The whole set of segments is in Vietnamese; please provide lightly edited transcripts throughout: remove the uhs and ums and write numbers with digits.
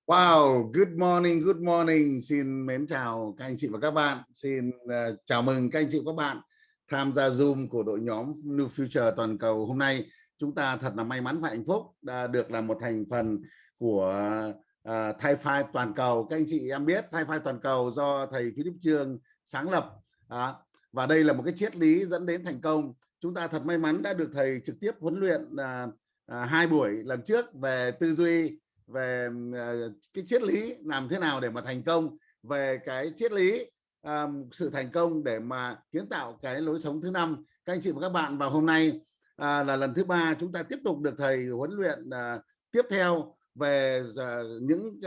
Wow, good morning. Xin mến chào các anh chị và các bạn. Xin chào mừng các anh chị và các bạn tham gia Zoom của đội nhóm New Future toàn cầu. Hôm nay chúng ta thật là may mắn và hạnh phúc đã được là một thành phần của Thai Five toàn cầu. Các anh chị em biết Thai Five toàn cầu do thầy Philip Cheung sáng lập. Và đây là một cái triết lý dẫn đến thành công. Chúng ta thật may mắn đã được thầy trực tiếp huấn luyện 2 buổi lần trước về tư duy, về cái triết lý làm thế nào để mà thành công, về cái triết lý sự thành công để mà kiến tạo cái lối sống thứ 5. Các anh chị và các bạn, vào hôm nay là lần thứ 3 chúng ta tiếp tục được thầy huấn luyện tiếp theo về những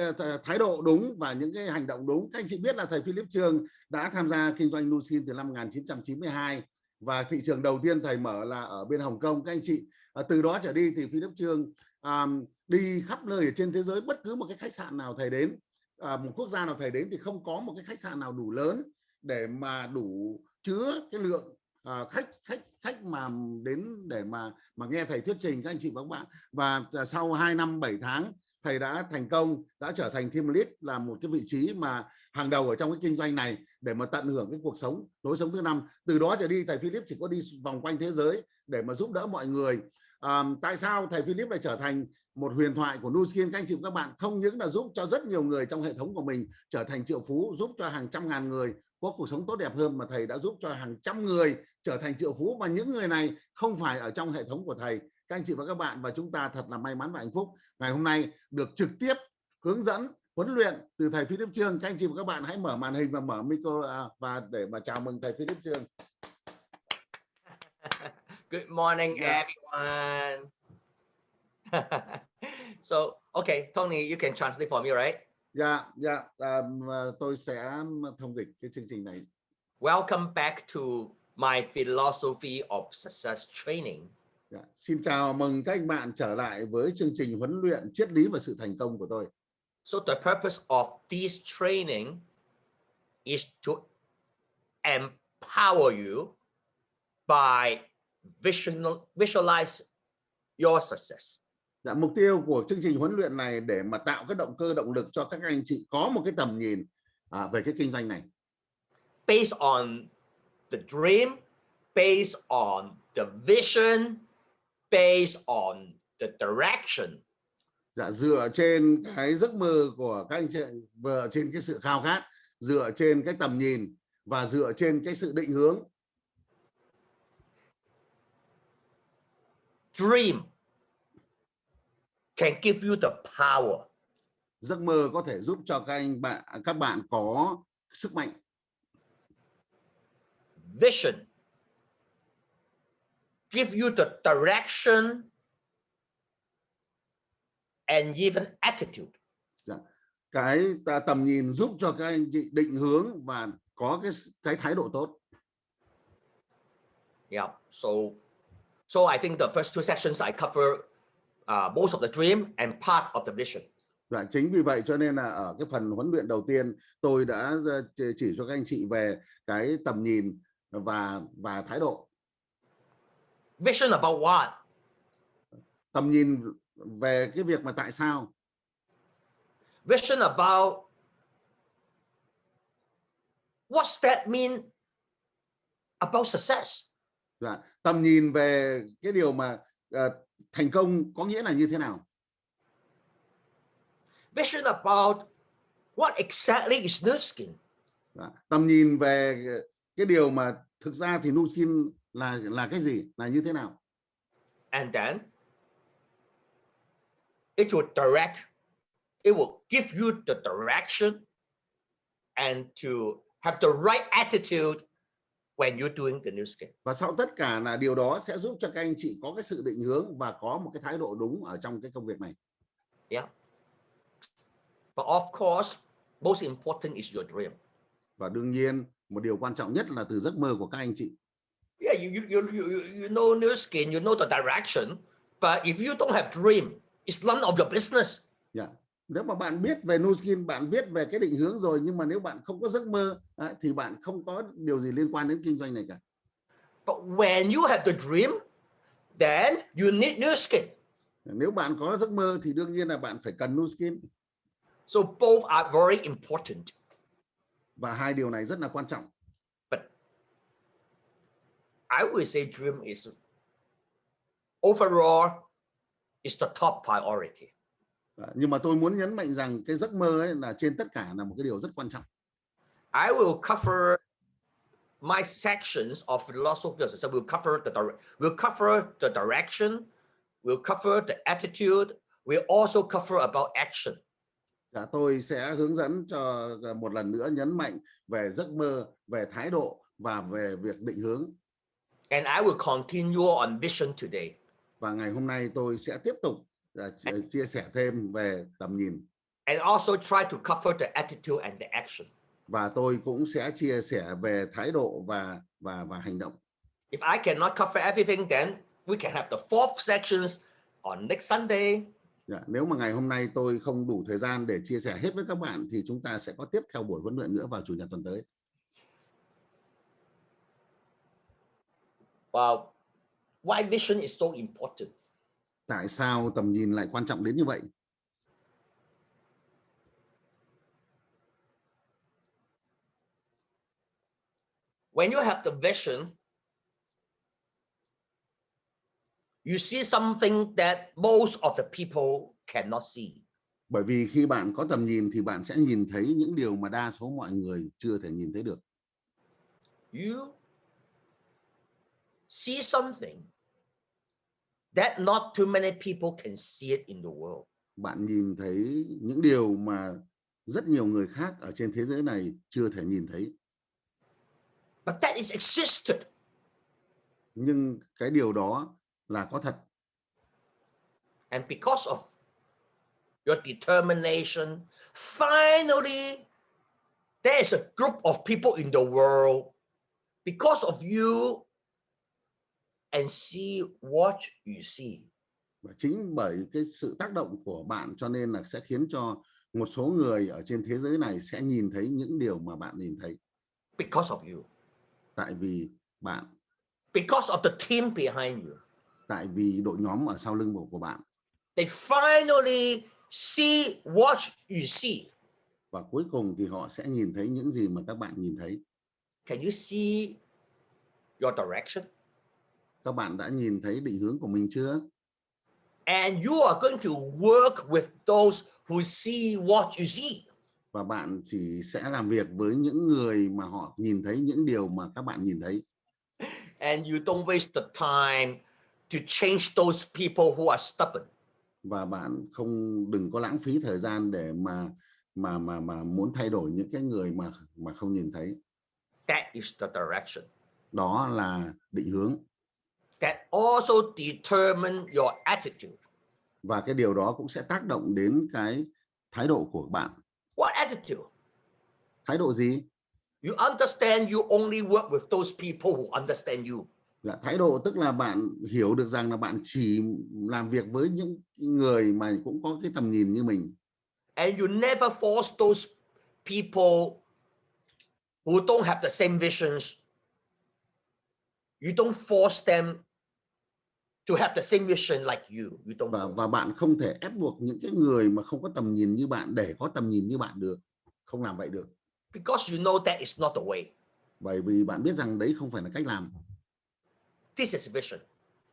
thái độ đúng và những cái hành động đúng. Các anh chị biết là thầy Philip Cheung đã tham gia kinh doanh nu skin từ năm 1992 và thị trường đầu tiên thầy mở là ở bên Hồng Kông. Các anh chị, từ đó trở đi thì Philip Cheung đi khắp nơi ở trên thế giới. Bất cứ một cái khách sạn nào thầy đến, một quốc gia nào thầy đến thì không có một cái khách sạn nào đủ lớn để mà đủ chứa cái lượng khách mà đến để mà nghe thầy thuyết trình, các anh chị và các bạn. Và sau 2 năm 7 tháng thầy đã thành công, đã trở thành team lead, là một cái vị trí mà hàng đầu ở trong cái kinh doanh này để mà tận hưởng cái cuộc sống, lối sống thứ 5. Từ đó trở đi thầy Philip chỉ có đi vòng quanh thế giới để mà giúp đỡ mọi người. Tại sao thầy Philip lại trở thành một huyền thoại của nu skin? Các anh chị và các bạn, không những là giúp cho rất nhiều người trong hệ thống của mình trở thành triệu phú, giúp cho hàng trăm ngàn người có cuộc sống tốt đẹp hơn, mà thầy đã giúp cho hàng trăm người trở thành triệu phú, và những người này không phải ở trong hệ thống của thầy. Các anh chị và các bạn, và chúng ta thật là may mắn và hạnh phúc ngày hôm nay được trực tiếp hướng dẫn huấn luyện từ thầy Philip Cheung. Các anh chị và các bạn hãy mở màn hình và mở micro và để mà chào mừng thầy Philip Cheung. Good morning, everyone. So, okay, Tony, you can translate for me, right? Tôi sẽ thông dịch cái chương trình này. Welcome back to my philosophy of success training. Xin chào mừng các anh bạn trở lại với chương trình huấn luyện triết lý và sự thành công của tôi. So the purpose of this training is to empower you by visualize your success. Mục tiêu của chương trình huấn luyện này để mà tạo cái động cơ, động lực cho các anh chị có một cái tầm nhìn về cái kinh doanh này. Based on the dream, based on the vision, based on the direction. Dựa trên cái giấc mơ của các anh chị, dựa trên cái sự khao khát, dựa trên cái tầm nhìn và dựa trên cái sự định hướng. Dream can give you the power. Giấc mơ có thể giúp cho các bạn có sức mạnh. Vision give you the direction and even attitude. Cái tầm nhìn giúp cho các anh chị định hướng và có cái thái độ tốt. Yeah, so I think the first two sessions I cover most of the dream and part of the vision. Chính vì vậy cho nên là ở cái phần huấn luyện đầu tiên tôi đã chỉ cho các anh chị về cái tầm nhìn và thái độ. Vision about what? Tầm nhìn về cái việc mà tại sao. Vision about what's that mean about success? Tầm nhìn về cái điều mà thành công có nghĩa là như thế nào. Vision about what exactly is nu skin? Tầm nhìn về cái điều mà thực ra thì nu skin là cái gì, là như thế nào. And then it will direct, it will give you the direction and to have the right attitude when you're doing the nu skin. Và sau tất cả là điều đó sẽ giúp cho các anh chị có cái sự định hướng và có một cái thái độ đúng ở trong cái công việc này. Yeah. But of course, most important is your dream. Và đương nhiên một điều quan trọng nhất là từ giấc mơ của các anh chị. Yeah, you know nu skin, you know the direction, but if you don't have dream, it's none of your business. Nếu mà bạn biết về nu skin, bạn biết về cái định hướng rồi, nhưng mà nếu bạn không có giấc mơ thì bạn không có điều gì liên quan đến kinh doanh này cả. But when you have the dream, then you need nu skin. Nếu bạn có giấc mơ thì đương nhiên là bạn phải cần nu skin. So both are very important. Và hai điều này rất là quan trọng. But I would say dream is overall is the top priority. Nhưng mà tôi muốn nhấn mạnh rằng cái giấc mơ ấy là trên tất cả là một cái điều rất quan trọng. I will cover my sections of philosophy of success. We'll cover the direction, we'll cover the attitude, we'll also cover about action. Tôi sẽ hướng dẫn cho một lần nữa nhấn mạnh về giấc mơ, về thái độ và về việc định hướng. And I will continue on vision today. Và ngày hôm nay tôi sẽ tiếp tục chia sẻ thêm về tầm nhìn. And also try to cover the attitude and the action. Và tôi cũng sẽ chia sẻ về thái độ và hành động. If I cannot cover everything, then we can have the fourth sections on next Sunday. Nếu mà ngày hôm nay tôi không đủ thời gian để chia sẻ hết với các bạn thì chúng ta sẽ có tiếp theo buổi huấn luyện nữa vào chủ nhật tuần tới. Wow, why vision is so important? Tại sao tầm nhìn lại quan trọng đến như vậy? When you have the vision, you see something that most of the people cannot see. Bởi vì khi bạn có tầm nhìn thì bạn sẽ nhìn thấy những điều mà đa số mọi người chưa thể nhìn thấy được. You see something that not too many people can see it in the world. Bạn nhìn thấy những điều mà rất nhiều người khác ở trên thế giới này chưa thể nhìn thấy. But that is existed. Nhưng cái điều đó là có thật. And because of your determination, finally, there is a group of people in the world, because of you, and see what you see. Và chính bởi cái sự tác động của bạn cho nên là sẽ khiến cho một số người ở trên thế giới này sẽ nhìn thấy những điều mà bạn nhìn thấy. Because of you. Tại vì bạn. Because of the team behind you. Tại vì đội nhóm ở sau lưng của bạn. They finally see what you see. Và cuối cùng thì họ sẽ nhìn thấy những gì mà các bạn nhìn thấy. Can you see your direction? Các bạn đã nhìn thấy định hướng của mình chưa? And you are going to work with those who see what you see. Và bạn chỉ sẽ làm việc với những người mà họ nhìn thấy những điều mà các bạn nhìn thấy. And you don't waste the time to change those people who are stubborn. Và bạn đừng có lãng phí thời gian để mà muốn thay đổi những cái người mà không nhìn thấy. That is the direction. Đó là định hướng. That also determine your attitude. Và cái điều đó cũng sẽ tác động đến cái thái độ của bạn. What attitude? Thái độ gì? You understand you only work with those people who understand you. Thái độ tức là bạn hiểu được rằng là bạn chỉ làm việc với những người mà cũng có cái tầm nhìn như mình. And you never force those people who don't have the same visions. You don't force them to have the same vision like you. You don't. Và bạn không thể ép buộc những cái người mà không có tầm nhìn như bạn để có tầm nhìn như bạn được. Không làm vậy được. Because you know that is not the way. Bởi vì bạn biết rằng đấy không phải là cách làm. This is vision.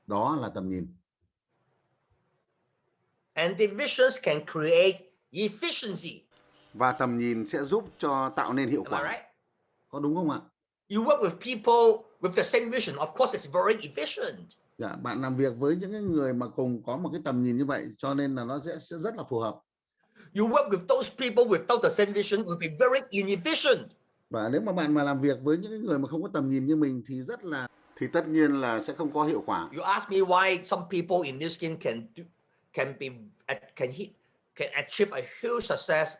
Đó là tầm nhìn. And the visions can create efficiency. Và tầm nhìn sẽ giúp cho tạo nên hiệu quả. Right? Có đúng không ạ? You work with people with the same vision. Of course, it's very efficient. Dạ, bạn làm việc với những người mà cùng có một cái tầm nhìn như vậy, cho nên là nó sẽ rất là phù hợp. You work with those people without the same vision will be very inefficient. Và nếu mà bạn mà làm việc với những người mà không có tầm nhìn như mình thì tất nhiên là sẽ không có hiệu quả. You ask me why some people in New Skin can achieve a huge success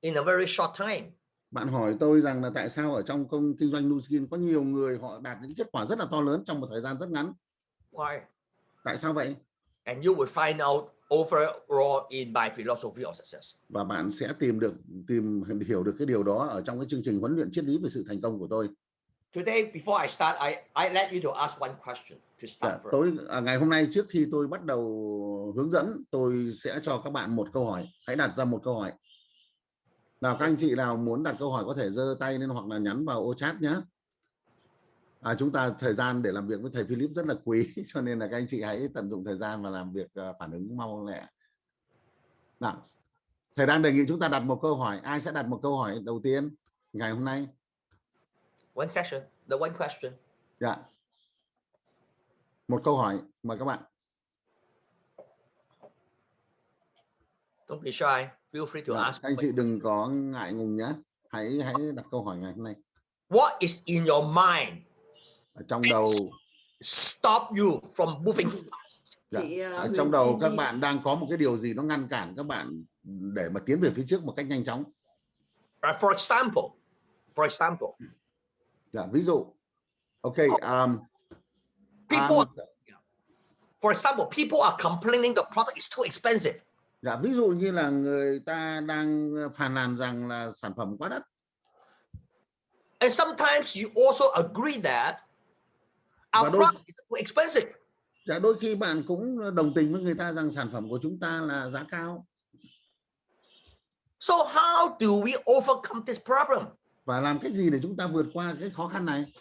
in a very short time. Bạn hỏi tôi rằng là tại sao ở trong kinh doanh Nu Skin có nhiều người họ đạt những kết quả rất là to lớn trong một thời gian rất ngắn. Why? Tại sao vậy? And you will find out overall in my philosophy of success. Và bạn sẽ tìm hiểu được cái điều đó ở trong cái chương trình huấn luyện triết lý về sự thành công của tôi. Today, before I start, I let you to ask one question to start first. Ngày hôm nay trước khi tôi bắt đầu hướng dẫn, tôi sẽ cho các bạn một câu hỏi. Hãy đặt ra một câu hỏi. Nào các anh chị nào muốn đặt câu hỏi có thể giơ tay lên hoặc là nhắn vào ô chat nhé. Chúng ta thời gian để làm việc với thầy Philip rất là quý, cho nên là các anh chị hãy tận dụng thời gian và làm việc phản ứng mau lẹ. Nào, thầy đang đề nghị chúng ta đặt một câu hỏi. Ai sẽ đặt một câu hỏi đầu tiên ngày hôm nay? One section, the one question. Dạ. Một câu hỏi, mời các bạn. Don't be shy. Feel free to Dạ, ask. các anh chị đừng có ngại ngùng nhé. Hãy đặt câu hỏi ngày hôm nay. What is in your mind? Ở trong đầu. Stop you from moving fast. Dạ. Ở trong đầu các bạn đang có một cái điều gì nó ngăn cản các bạn để mà tiến về phía trước một cách nhanh chóng. For example. Dạ, ví dụ. Ok. For example, people are complaining the product is too expensive. Dạ, ví dụ như là người ta đang phàn nàn rằng là sản phẩm quá đắt. And sometimes you also agree that our product is too expensive. Dạ, đôi khi bạn cũng đồng tình với người ta rằng sản phẩm của chúng ta là giá cao. So how do we overcome this problem? Và làm cách gì để chúng ta vượt qua cái khó khăn này?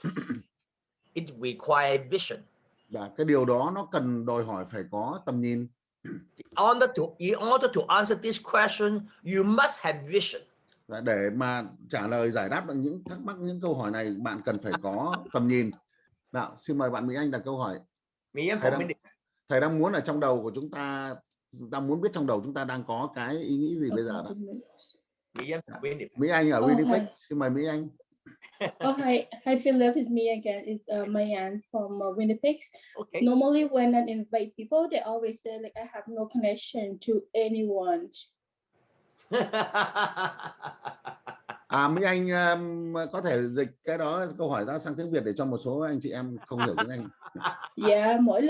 It requires vision. Dạ, cái điều đó nó cần đòi hỏi phải có tầm nhìn. In order to answer this question, you must have vision. Và để mà trả lời giải đáp được những thắc mắc, những câu hỏi này, bạn cần phải có tầm nhìn. Nào, xin mời bạn Mỹ Anh đặt câu hỏi. Thầy đang muốn ở trong đầu của chúng ta muốn biết trong đầu chúng ta đang có cái ý nghĩ gì bây giờ đó. Mỹ Anh ở Winnipeg, xin mời Mỹ Anh. Hi Philip, it's me again. It's Mayan from Winnipeg. Okay. Normally when I invite people, they always say like I have no connection to anyone. Mỹ Anh có thể dịch cái đó câu hỏi đó sang tiếng Việt để cho một số anh chị em không hiểu tiếng Anh. Dạ, mỗi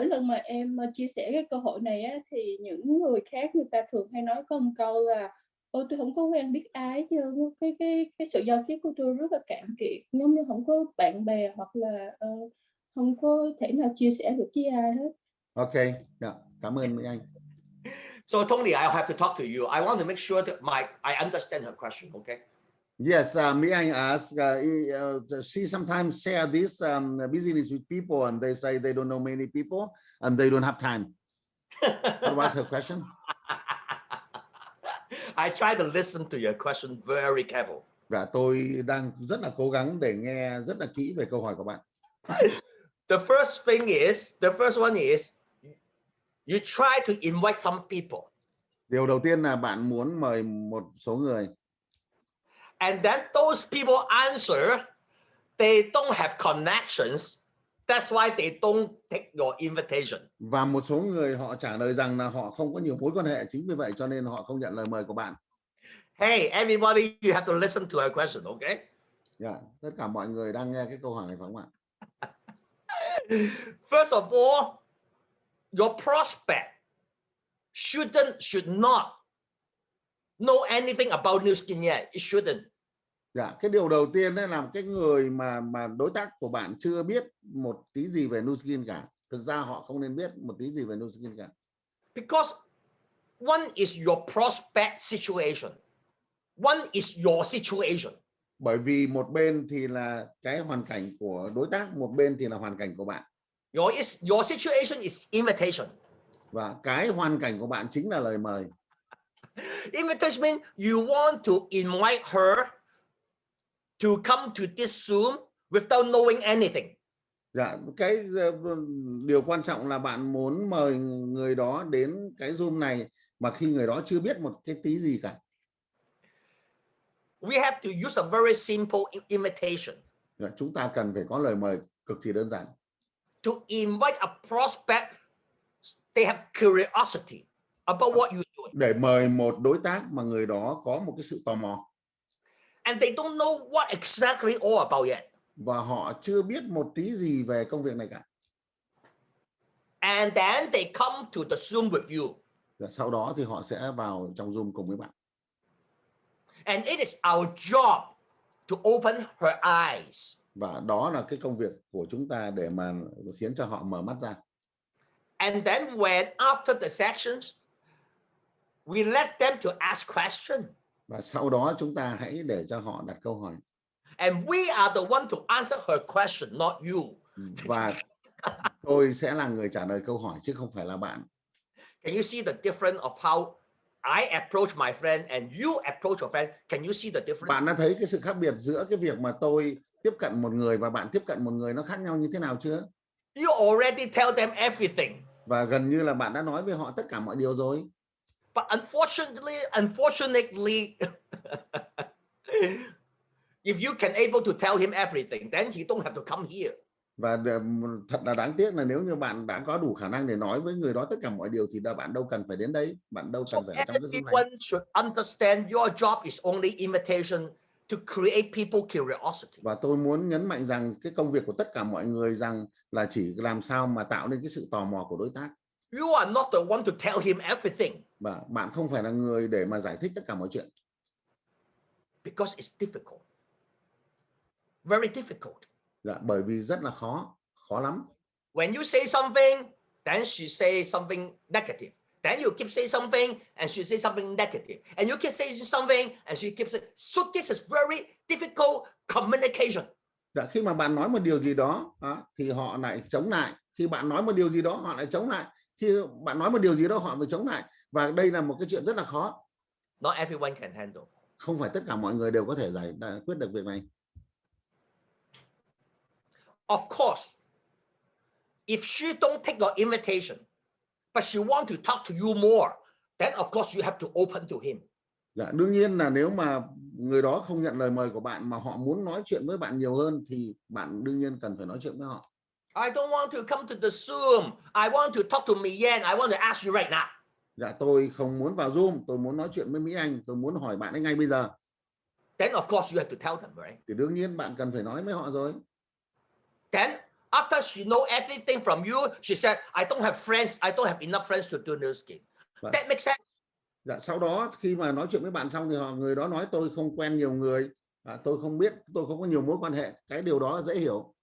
lần mà em chia sẻ cái câu hỏi này á, thì những người khác người ta thường hay nói có một câu là ôi tôi không có quen biết ai chứ cái sự giao tiếp của tôi rất là cạn kiệt, giống như không có bạn bè hoặc là không có thể nào chia sẻ được với ai hết. Ok, yeah, cảm ơn Mỹ Anh. So Tony, I'll have to talk to you. I want to make sure that I understand her question. Okay. Yes, Mỹ Anh asked. She sometimes share this business with people, and they say they don't know many people, and they don't have time. What was her question? I try to listen to your question very careful. Và tôi đang rất là cố gắng để nghe rất là kỹ về câu hỏi của bạn. The first one is you try to invite some people. Điều đầu tiên là bạn muốn mời một số người. And then those people answer, they don't have connections. That's why they don't take your invitation. Và một số người họ trả lời rằng là họ không có nhiều mối quan hệ, chính vì vậy cho nên họ không nhận lời mời của bạn. Hey, everybody, you have to listen to her question, okay? Yeah, tất cả mọi người đang nghe cái câu hỏi này phải không ạ? First of all, your prospect should not know anything about Nu Skin yet. It shouldn't. Dạ, cái điều đầu tiên đấy là cái người mà đối tác của bạn chưa biết một tí gì về Nu Skin cả. Thực ra họ không nên biết một tí gì về Nu Skin cả. Because one is your prospect situation. One is your situation. Bởi vì một bên thì là cái hoàn cảnh của đối tác, một bên thì là hoàn cảnh của bạn. Your situation is invitation. Và cái hoàn cảnh của bạn chính là lời mời. Invitation means you want to invite her to come to this Zoom without knowing anything. Dạ, cái điều quan trọng là bạn muốn mời người đó đến cái Zoom này mà khi người đó chưa biết một cái tí gì cả. We have to use a very simple invitation. Dạ, chúng ta cần phải có lời mời cực kỳ đơn giản. To invite a prospect, they have curiosity about what you do. Để mời một đối tác mà người đó có một cái sự tò mò. And they don't know what exactly all about yet. Và họ chưa biết một tí gì về công việc này cả. And then they come to the Zoom with you. Và sau đó thì họ sẽ vào trong Zoom cùng với bạn. And it is our job to open her eyes. Và đó là cái công việc của chúng ta để mà khiến cho họ mở mắt ra. And then when after the sections, we let them to ask questions. Và sau đó chúng ta hãy để cho họ đặt câu hỏi. And we are the one to answer her question, not you. Và tôi sẽ là người trả lời câu hỏi chứ không phải là bạn. Can you see the difference of how I approach my friend and you approach your friend? Can you see the difference? Bạn đã thấy cái sự khác biệt giữa cái việc mà tôi tiếp cận một người và bạn tiếp cận một người nó khác nhau như thế nào chưa? You already tell them everything. Và gần như là bạn đã nói với họ tất cả mọi điều rồi. But unfortunately, if you can able to tell him everything, then he don't have to come here. Và thật là đáng tiếc là nếu như bạn đã có đủ khả năng để nói với người đó tất cả mọi điều thì bạn đâu cần phải đến đây, bạn đâu So cần phải ở trong cái lúc này. everyone should understand your job is only invitation to create people curiosity. Và tôi muốn nhấn mạnh rằng cái công việc của tất cả mọi người rằng là chỉ làm sao mà tạo nên cái sự tò mò của đối tác. You are not the one to tell him everything. Và bạn không phải là người để mà giải thích tất cả mọi chuyện. Because it's difficult. Very difficult. Dạ, bởi vì rất là khó lắm. When you say something, then she say something negative. Then you keep saying something and she say something negative. And you keep saying something and she keeps saying. So this is very difficult communication. Dạ, khi mà bạn nói một điều gì đó thì họ lại chống lại. Khi bạn nói một điều gì đó họ lại chống lại. Khi bạn nói một điều gì đó họ lại chống lại. Và đây là một cái chuyện rất là khó. Not everyone can handle. Không phải tất cả mọi người đều có thể giải quyết được việc này. Of course, if she don't take your invitation, but she want to talk to you more, then of course you have to open to him. Dạ, đương nhiên là nếu mà người đó không nhận lời mời của bạn mà họ muốn nói chuyện với bạn nhiều hơn thì bạn đương nhiên cần phải nói chuyện với họ. I don't want to come to the Zoom. I want to talk to Mỹ Anh. I want to ask you right now. Dạ, tôi không muốn vào Zoom, tôi muốn nói chuyện với Mỹ Anh, tôi muốn hỏi bạn ấy ngay bây giờ. Then of course you have to tell them, right? Thì đương nhiên bạn cần phải nói với họ rồi. Then after she know everything from you, she said, I don't have friends. I don't have enough friends to do new skin. That makes sense. Dạ, sau đó khi mà nói chuyện với bạn xong thì người đó nói tôi không quen nhiều người, tôi không biết, tôi không có nhiều mối quan hệ. Cái điều đó dễ hiểu.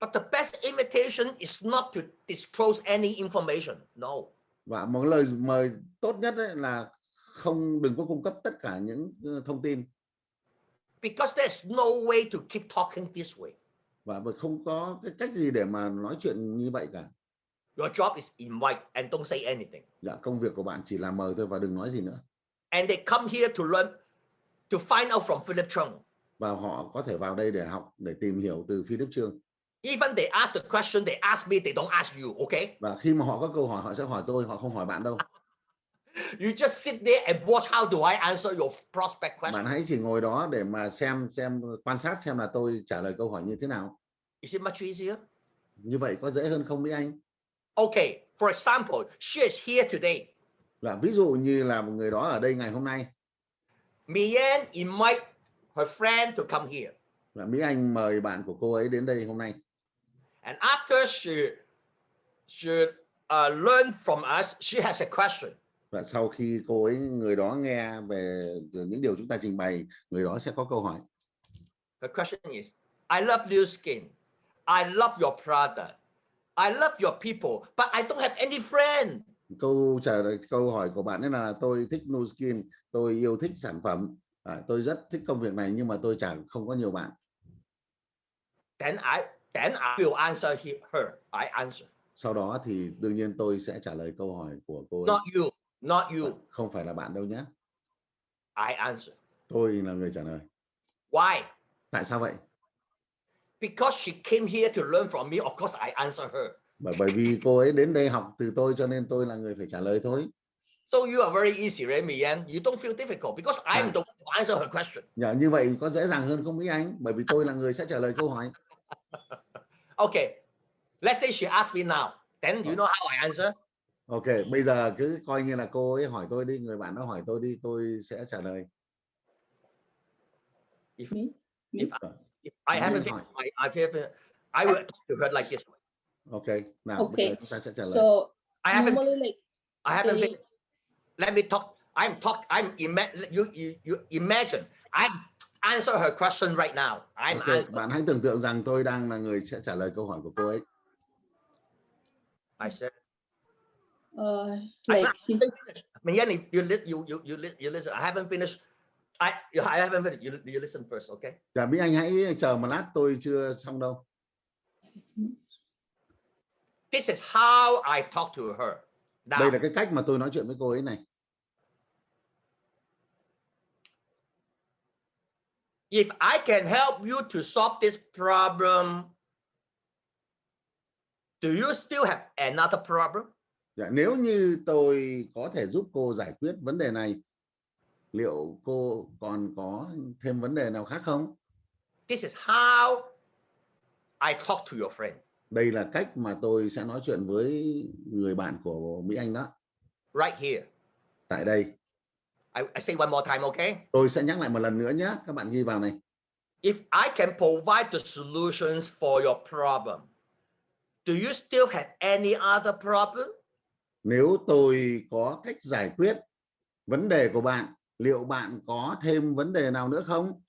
But the best invitation is not to disclose any information. No. Và một lời mời tốt nhất là đừng có cung cấp tất cả những thông tin. Because there's no way to keep talking this way. Và không có cái cách gì để mà nói chuyện như vậy cả. Your job is invite and don't say anything. Dạ, công việc của bạn chỉ là mời thôi và đừng nói gì nữa. And they come here to learn, to find out from Philip Cheung. Và họ có thể vào đây để học, để tìm hiểu từ Philip Cheung. Even they ask the question, they ask me, they don't ask you, okay? Và khi mà họ có câu hỏi, họ sẽ hỏi tôi, họ không hỏi bạn đâu. You just sit there and watch how do I answer your prospect question. Bạn hãy chỉ ngồi đó để mà xem quan sát xem là tôi trả lời câu hỏi như thế nào. Is it much easier? Như vậy có dễ hơn không Mỹ Anh? Okay, for example, she is here today. Là ví dụ như là một người đó ở đây ngày hôm nay. Mỹ Anh invite her friend to come here. Là Mỹ Anh mời bạn của cô ấy đến đây hôm nay. And after she learn from us, she has a question. Và sau khi người đó nghe về những điều chúng ta trình bày, người đó sẽ có câu hỏi. The question is, I love New Skin. I love your product. I love your people, but I don't have any friend. Câu hỏi của bạn ấy là tôi thích Nu Skin, tôi yêu thích sản phẩm, tôi rất thích công việc này nhưng mà tôi không có nhiều bạn. Then I will answer her. I answer. Sau đó thì đương nhiên tôi sẽ trả lời câu hỏi của cô ấy. Not you. Không phải là bạn đâu nhé. I answer. Tôi là người trả lời. Why? Tại sao vậy? Because she came here to learn from me, of course I answer her. Bởi vì cô ấy đến đây học từ tôi cho nên tôi là người phải trả lời thôi. So you are very easy, right, Mỹ Anh? You don't feel difficult because I am the one to answer her question. Dạ, như vậy có dễ dàng hơn không Mỹ Anh? Bởi vì tôi là người sẽ trả lời câu hỏi. Okay, let's say she asks me now. Then you know how I answer? Ok, bây giờ cứ coi như là cô ấy hỏi tôi đi, người bạn đó hỏi tôi đi, tôi sẽ trả lời. If I haven't finished I will talk to her like this. Ok, nào bây giờ chúng ta sẽ trả lời. So I haven't finished. Let me talk. You imagine I'm answer her question right now. Bạn hãy tưởng tượng rằng tôi đang là người sẽ trả lời câu hỏi của cô ấy. I said. Like If you listen, I haven't finished I haven't finished. You listen first, okay? Dạ, Mỹ Anh hãy chờ một lát, tôi chưa xong đâu. This is how I talk to her. Now, Đây là cái cách mà tôi nói chuyện với cô ấy này. if I can help you to solve this problem, do you still have another problem? Dạ, nếu như tôi có thể giúp cô giải quyết vấn đề này, liệu cô còn có thêm vấn đề nào khác không? This is how I talk to your friend. Đây là cách mà tôi sẽ nói chuyện với người bạn của Mỹ Anh đó. Right here. Tại đây. I say one more time, okay? Tôi sẽ nhắc lại một lần nữa nhé. Các bạn ghi vào này. If I can provide the solutions for your problem, do you still have any other problem? Nếu tôi có cách giải quyết vấn đề của bạn, liệu bạn có thêm vấn đề nào nữa không?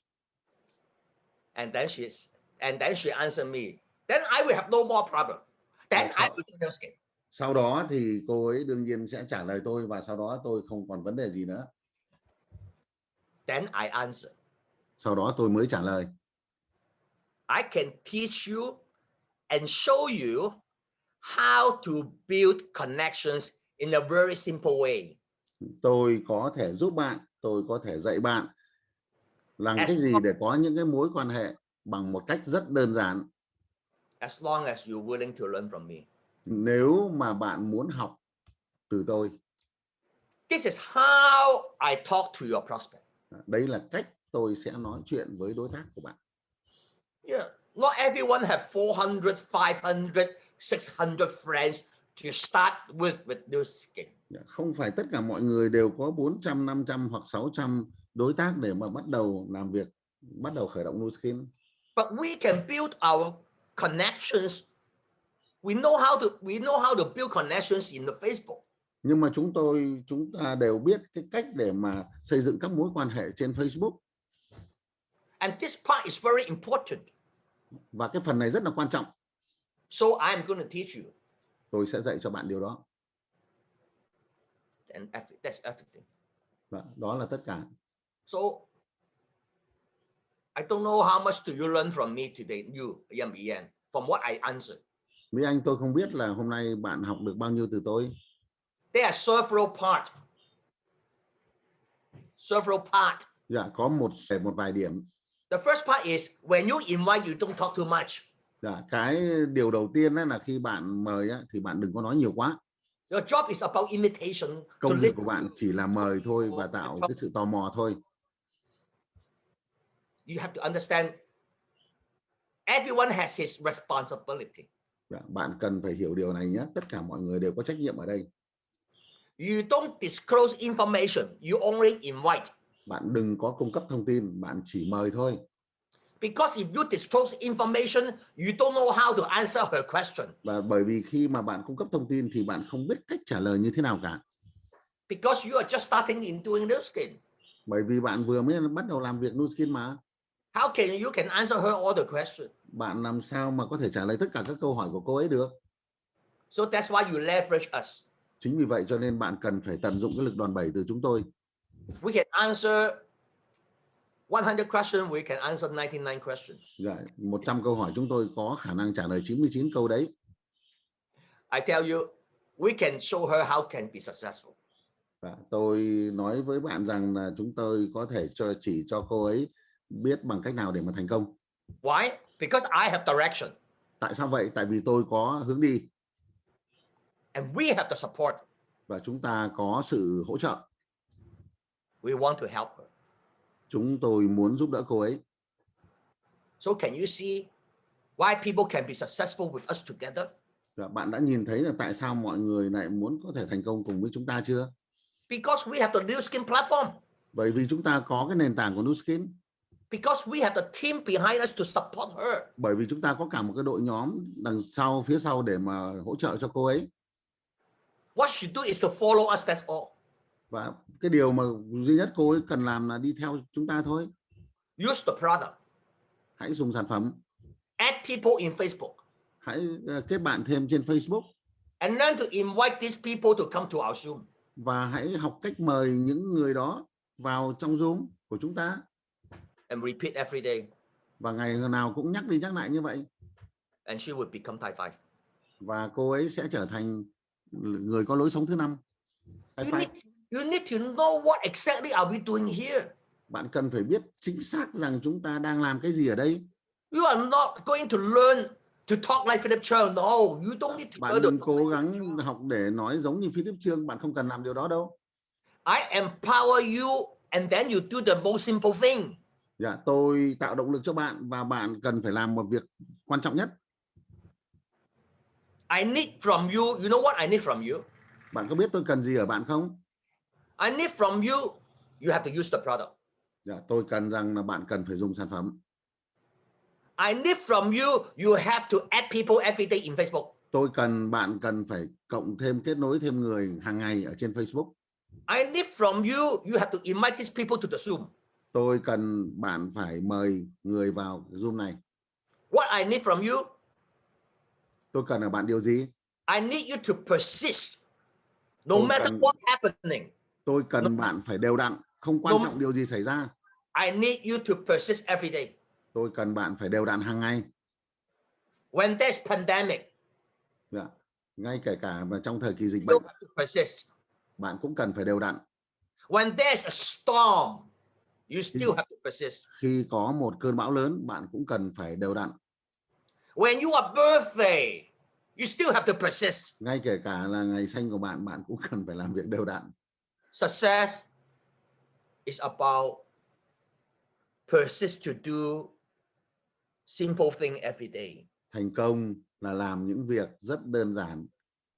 And then she answered me. Then I will have no more problem. Then I will do no skin. Sau đó thì cô ấy đương nhiên sẽ trả lời tôi và sau đó tôi không còn vấn đề gì nữa. Then I answer. Sau đó tôi mới trả lời. I can teach you and show you how to build connections in a very simple way. Tôi có thể giúp bạn, tôi có thể dạy bạn làm cách gì để có những cái mối quan hệ bằng một cách rất đơn giản. As long as you're willing to learn from me. Nếu mà bạn muốn học từ tôi. This is how I talk to your prospect. Đấy là cách tôi sẽ nói chuyện với đối tác của bạn. Yeah, not everyone have 400, 500, 600 friends to start with new skin. Không phải tất cả mọi người đều có 400, 500 hoặc 600 đối tác để mà bắt đầu làm việc, bắt đầu khởi động new skin. But we can build our connections. We know how to build connections in the Facebook. Nhưng mà chúng ta đều biết cái cách để mà xây dựng các mối quan hệ trên Facebook. And this part is very important. Và cái phần này rất là quan trọng. So I am going to teach you. Tôi sẽ dạy cho bạn điều đó. And that's everything. Đó là tất cả. So I don't know how much do you learn from me today, you, Ian, from what I answered. Mỹ Anh, tôi không biết là hôm nay bạn học được bao nhiêu từ tôi. There are several parts. Dạ, có một vài điểm. The first part is when you invite, you don't talk too much. Dạ, cái điều đầu tiên là khi bạn mời thì bạn đừng có nói nhiều quá. Your job is about invitation. Công việc của bạn chỉ là mời thôi và tạo cái sự tò mò thôi. You have to understand, everyone has his responsibility. Dạ, bạn cần phải hiểu điều này nhé. Tất cả mọi người đều có trách nhiệm ở đây. You don't disclose information. You only invite. Bạn đừng có cung cấp thông tin, bạn chỉ mời thôi. Because if you disclose information, you don't know how to answer her question. Và bởi vì khi mà bạn cung cấp thông tin thì bạn không biết cách trả lời như thế nào cả. Because you are just starting in doing new skin. Bởi vì bạn vừa mới bắt đầu làm việc new skin mà. How can you answer her all the questions? Bạn làm sao mà có thể trả lời tất cả các câu hỏi của cô ấy được? So that's why you leverage us. Chính vì vậy cho nên bạn cần phải tận dụng cái lực đòn bẩy từ chúng tôi. We can answer 100 questions, we can answer 99 questions. Dạ, 100 câu hỏi chúng tôi có khả năng trả lời 99 câu đấy. I tell you, we can show her how can be successful. Dạ, tôi nói với bạn rằng là chúng tôi có thể chỉ cho cô ấy biết bằng cách nào để mà thành công. Why? Because I have direction. Tại sao vậy? Tại vì tôi có hướng đi. And we have the support. Và chúng ta có sự hỗ trợ. We want to help her. Chúng tôi muốn giúp đỡ cô ấy. So can you see why people can be successful with us together? Bạn đã nhìn thấy là tại sao mọi người lại muốn có thể thành công cùng với chúng ta chưa? Because we have the new skin platform. Bởi vì chúng ta có cái nền tảng của new skin. Because we have the team behind us to support her. Bởi vì chúng ta có cả một cái đội nhóm phía sau để mà hỗ trợ cho cô ấy. What she do is to follow us, that's all. Và cái điều mà duy nhất cô ấy cần làm là đi theo chúng ta thôi. Use the product. Hãy dùng sản phẩm. Add people in Facebook. Hãy kết bạn thêm trên Facebook. And learn to invite these people to come to our Zoom. Và hãy học cách mời những người đó vào trong Zoom. của chúng ta, and repeat every day, và ngày nào cũng nhắc đi nhắc lại như vậy, and she would become type 5. và cô ấy sẽ trở thành người có lối sống thứ 5. You need to know what exactly are we doing here. Bạn cần phải biết chính xác rằng chúng ta đang làm cái gì ở đây. You are not going to learn to talk like Philip Cheung. No, you don't need to Bạn learn đừng to cố gắng học để nói giống như Philip Cheung, bạn không cần làm điều đó đâu. I empower you, and then you do the most simple thing. Dạ, tôi tạo động lực cho bạn và bạn cần phải làm một việc quan trọng nhất. I need from you. You know what I need from you? Bạn có biết tôi cần gì ở bạn không? I need from you. You have to use the product. Dạ, tôi cần rằng là bạn cần phải dùng sản phẩm. I need from you. You have to add people every day in Facebook. Bạn cần phải cộng thêm, kết nối thêm người hàng ngày ở trên Facebook. I need from you. You have to invite these people to the Zoom. Tôi cần bạn phải mời người vào Zoom này. What I need from you? Tôi cần ở bạn điều gì? I need you to persist. No matter what's happening. Tôi cần bạn phải đều đặn, không quan trọng điều gì xảy ra. I need you to persist every day. Tôi cần bạn phải đều đặn hàng ngày. When there's pandemic, dạ, ngay kể cả mà trong thời kỳ dịch bệnh, bạn cũng cần phải đều đặn. When there's a storm, you still have to persist. Khi có một cơn bão lớn, bạn cũng cần phải đều đặn. When you are birthday, you still have to persist. Ngay kể cả là ngày sinh của bạn, bạn cũng cần phải làm việc đều đặn. Success is about persist to do simple thing every day. Thành công là làm những việc rất đơn giản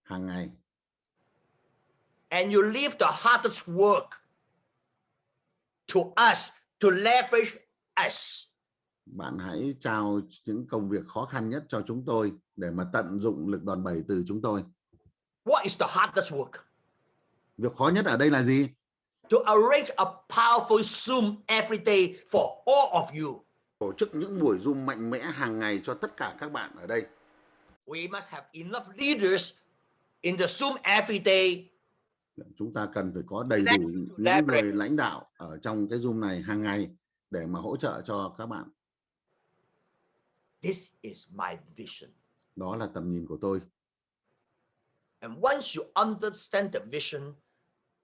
hàng ngày. And you leave the hardest work to us, to leverage us. Bạn hãy trao những công việc khó khăn nhất cho chúng tôi để mà tận dụng lực đòn bẩy từ chúng tôi. What is the hardest work? Việc khó nhất ở đây là gì? To arrange a powerful Zoom every day for all of you. Tổ chức những buổi Zoom mạnh mẽ hàng ngày cho tất cả các bạn ở đây. We must have enough leaders in the Zoom every day. Chúng ta cần phải có đầy đủ những người lãnh đạo ở trong cái Zoom này hàng ngày để mà hỗ trợ cho các bạn. This is my vision. Đó là tầm nhìn của tôi. And once you understand the vision,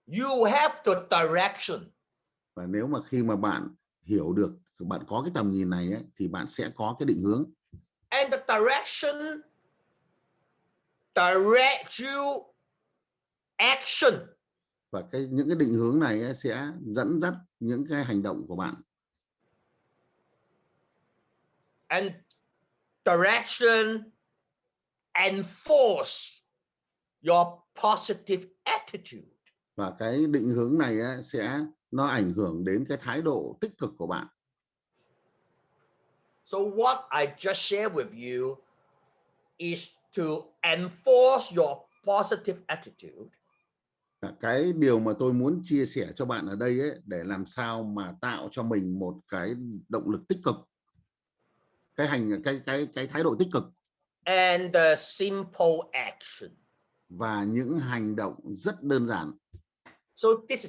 you have the direction. Và nếu mà khi mà bạn hiểu được, bạn có cái tầm nhìn này ấy, thì bạn sẽ có cái định hướng. And the direction direct you action. Và những cái định hướng này ấy sẽ dẫn dắt những cái hành động của bạn. And direction enforce your positive attitude. Và cái định hướng này ấy nó ảnh hưởng đến cái thái độ tích cực của bạn. So what I just shared with you is to enforce your positive attitude. Cái điều mà tôi muốn chia sẻ cho bạn ở đây ấy, để làm sao mà tạo cho mình một cái động lực tích cực, cái thái độ tích cực, and the simple action. Và những hành động rất đơn giản. So this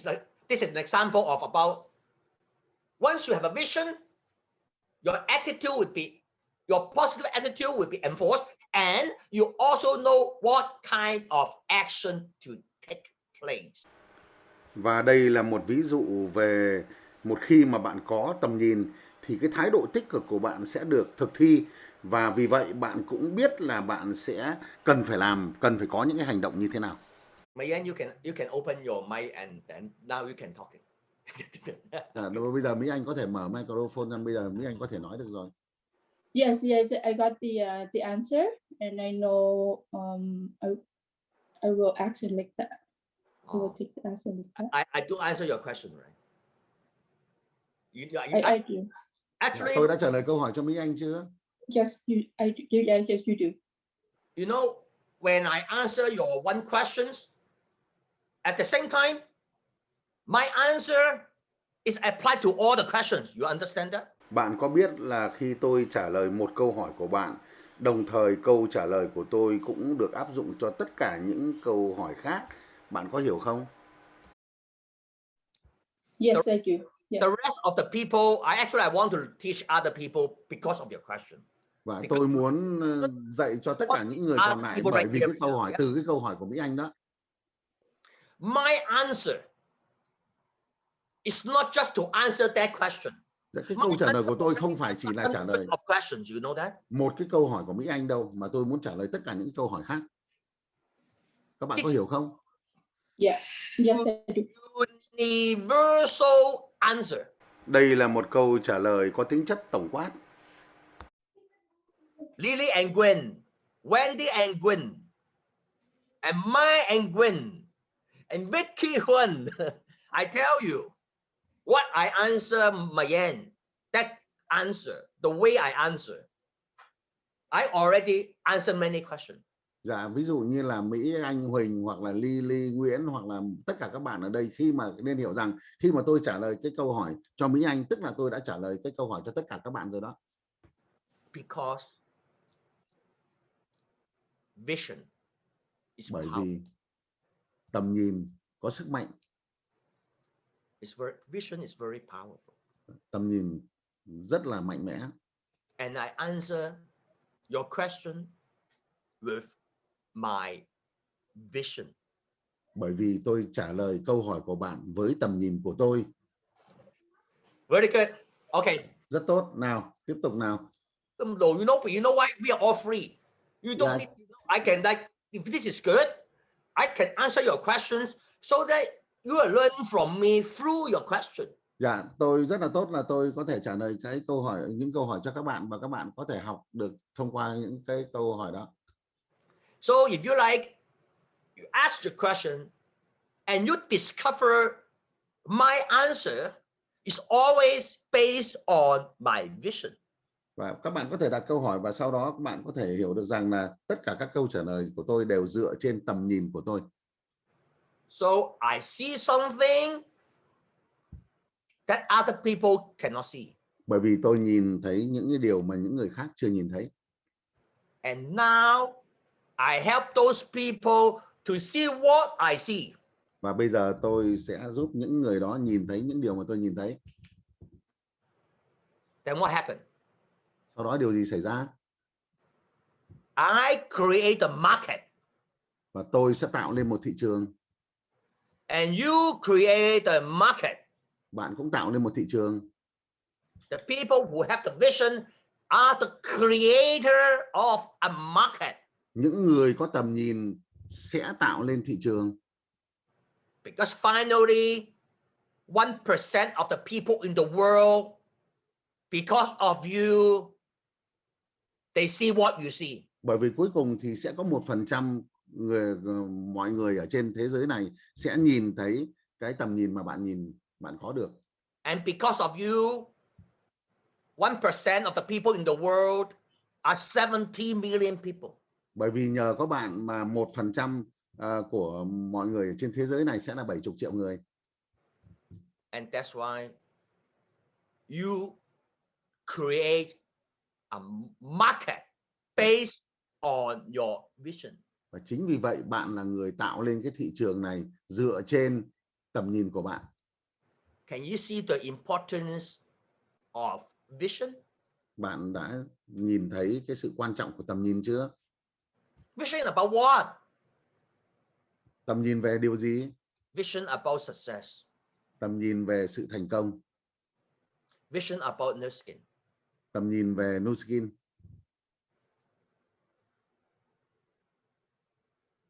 is an example of about once you have a vision, your attitude would be, your positive attitude would be enforced, and you also know what kind of action to take place. Và đây là một ví dụ về một khi mà bạn có tầm nhìn thì cái thái độ tích cực của bạn sẽ được thực thi, và vì vậy bạn cũng biết là bạn sẽ cần phải có những cái hành động như thế nào. Mayan, you can open your mic and then now you can talk. Bây giờ Mỹ Anh có thể mở microphone ra, bây giờ Mỹ Anh có thể nói được rồi. Yes, I got the answer, and I know I will action like that. I will take the answer like that. I do answer your question, right? I do. Actually, tôi đã trả lời câu hỏi cho Mỹ Anh chưa? Yes, you do. You know, when I answer your one questions, at the same time, my answer is applied to all the questions. You understand that? Bạn có biết là khi tôi trả lời một câu hỏi của bạn, đồng thời câu trả lời của tôi cũng được áp dụng cho tất cả những câu hỏi khác. Bạn có hiểu không? Yes, I do. Yeah. The rest of the people, I want to teach other people because of your question. Và tôi muốn dạy cho tất cả những người còn lại bởi vì cái câu hỏi từ cái câu hỏi của Mỹ Anh đó. My answer is not just to answer that question. Cái câu trả lời của tôi không phải chỉ là trả lời of questions, you know that? một cái câu hỏi của Mỹ Anh đâu, mà tôi muốn trả lời tất cả những câu hỏi khác. Các bạn có hiểu không? Yeah. Yes, I do. Universal answer. Đây là một câu trả lời có tính chất tổng quát. Lily and Gwen, Wendy and Gwen, and Mai and Gwen, and Vicky Huân. I tell you, what I answer Mayan, that answer, the way I answer, I already answered many questions. Dạ, ví dụ như là Mỹ Anh, Huỳnh hoặc là Lily, Nguyễn hoặc là tất cả các bạn ở đây, khi mà nên hiểu rằng khi mà tôi trả lời cái câu hỏi cho Mỹ Anh, tức là tôi đã trả lời cái câu hỏi cho tất cả các bạn rồi đó. Because vision is Bởi power. vì tầm nhìn có sức mạnh. Vision is very powerful. Tầm nhìn rất là mạnh mẽ. And I answer your question with my vision. Bởi vì tôi trả lời câu hỏi của bạn với tầm nhìn của tôi. Very good. Okay. Rất tốt. Nào, tiếp tục nào. You know why we are all free. You don't need. I can if this is good, I can answer your questions so that you are learning from me through your question. Dạ, tôi rất là tốt là tôi có thể trả lời những câu hỏi cho các bạn và các bạn có thể học được thông qua những cái câu hỏi đó. So if you like, you ask the question and you discover my answer is always based on my vision. Và các bạn có thể đặt câu hỏi và sau đó các bạn có thể hiểu được rằng là tất cả các câu trả lời của tôi đều dựa trên tầm nhìn của tôi. So I see something that other people cannot see. Bởi vì tôi nhìn thấy những cái điều mà những người khác chưa nhìn thấy. And now I help those people to see what I see. Và bây giờ tôi sẽ giúp những người đó nhìn thấy những điều mà tôi nhìn thấy. Then what happened? Sau đó điều gì xảy ra? I create a market. Và tôi sẽ tạo lên một thị trường. And you create a market. Bạn cũng tạo lên một thị trường. The people who have the vision are the creator of a market. Những người có tầm nhìn sẽ tạo lên thị trường. Because finally, 1% of the people in the world, because of you, they see what you see. Bởi vì cuối cùng thì sẽ có 1% mọi người ở trên thế giới này sẽ nhìn thấy cái tầm nhìn mà bạn có được. And because of you, 1% of the people in the world are 70 million people. Bởi vì nhờ có bạn mà 1% của mọi người trên thế giới này sẽ là 70 triệu người. And that's why you create a market based on your vision. Và chính vì vậy bạn là người tạo lên cái thị trường này dựa trên tầm nhìn của bạn. Can you see the importance of vision? Bạn đã nhìn thấy cái sự quan trọng của tầm nhìn chưa? Vision about what? Tầm nhìn về điều gì? Vision about success. Tầm nhìn về sự thành công. Vision about Nu Skin. Tầm nhìn về Nu Skin.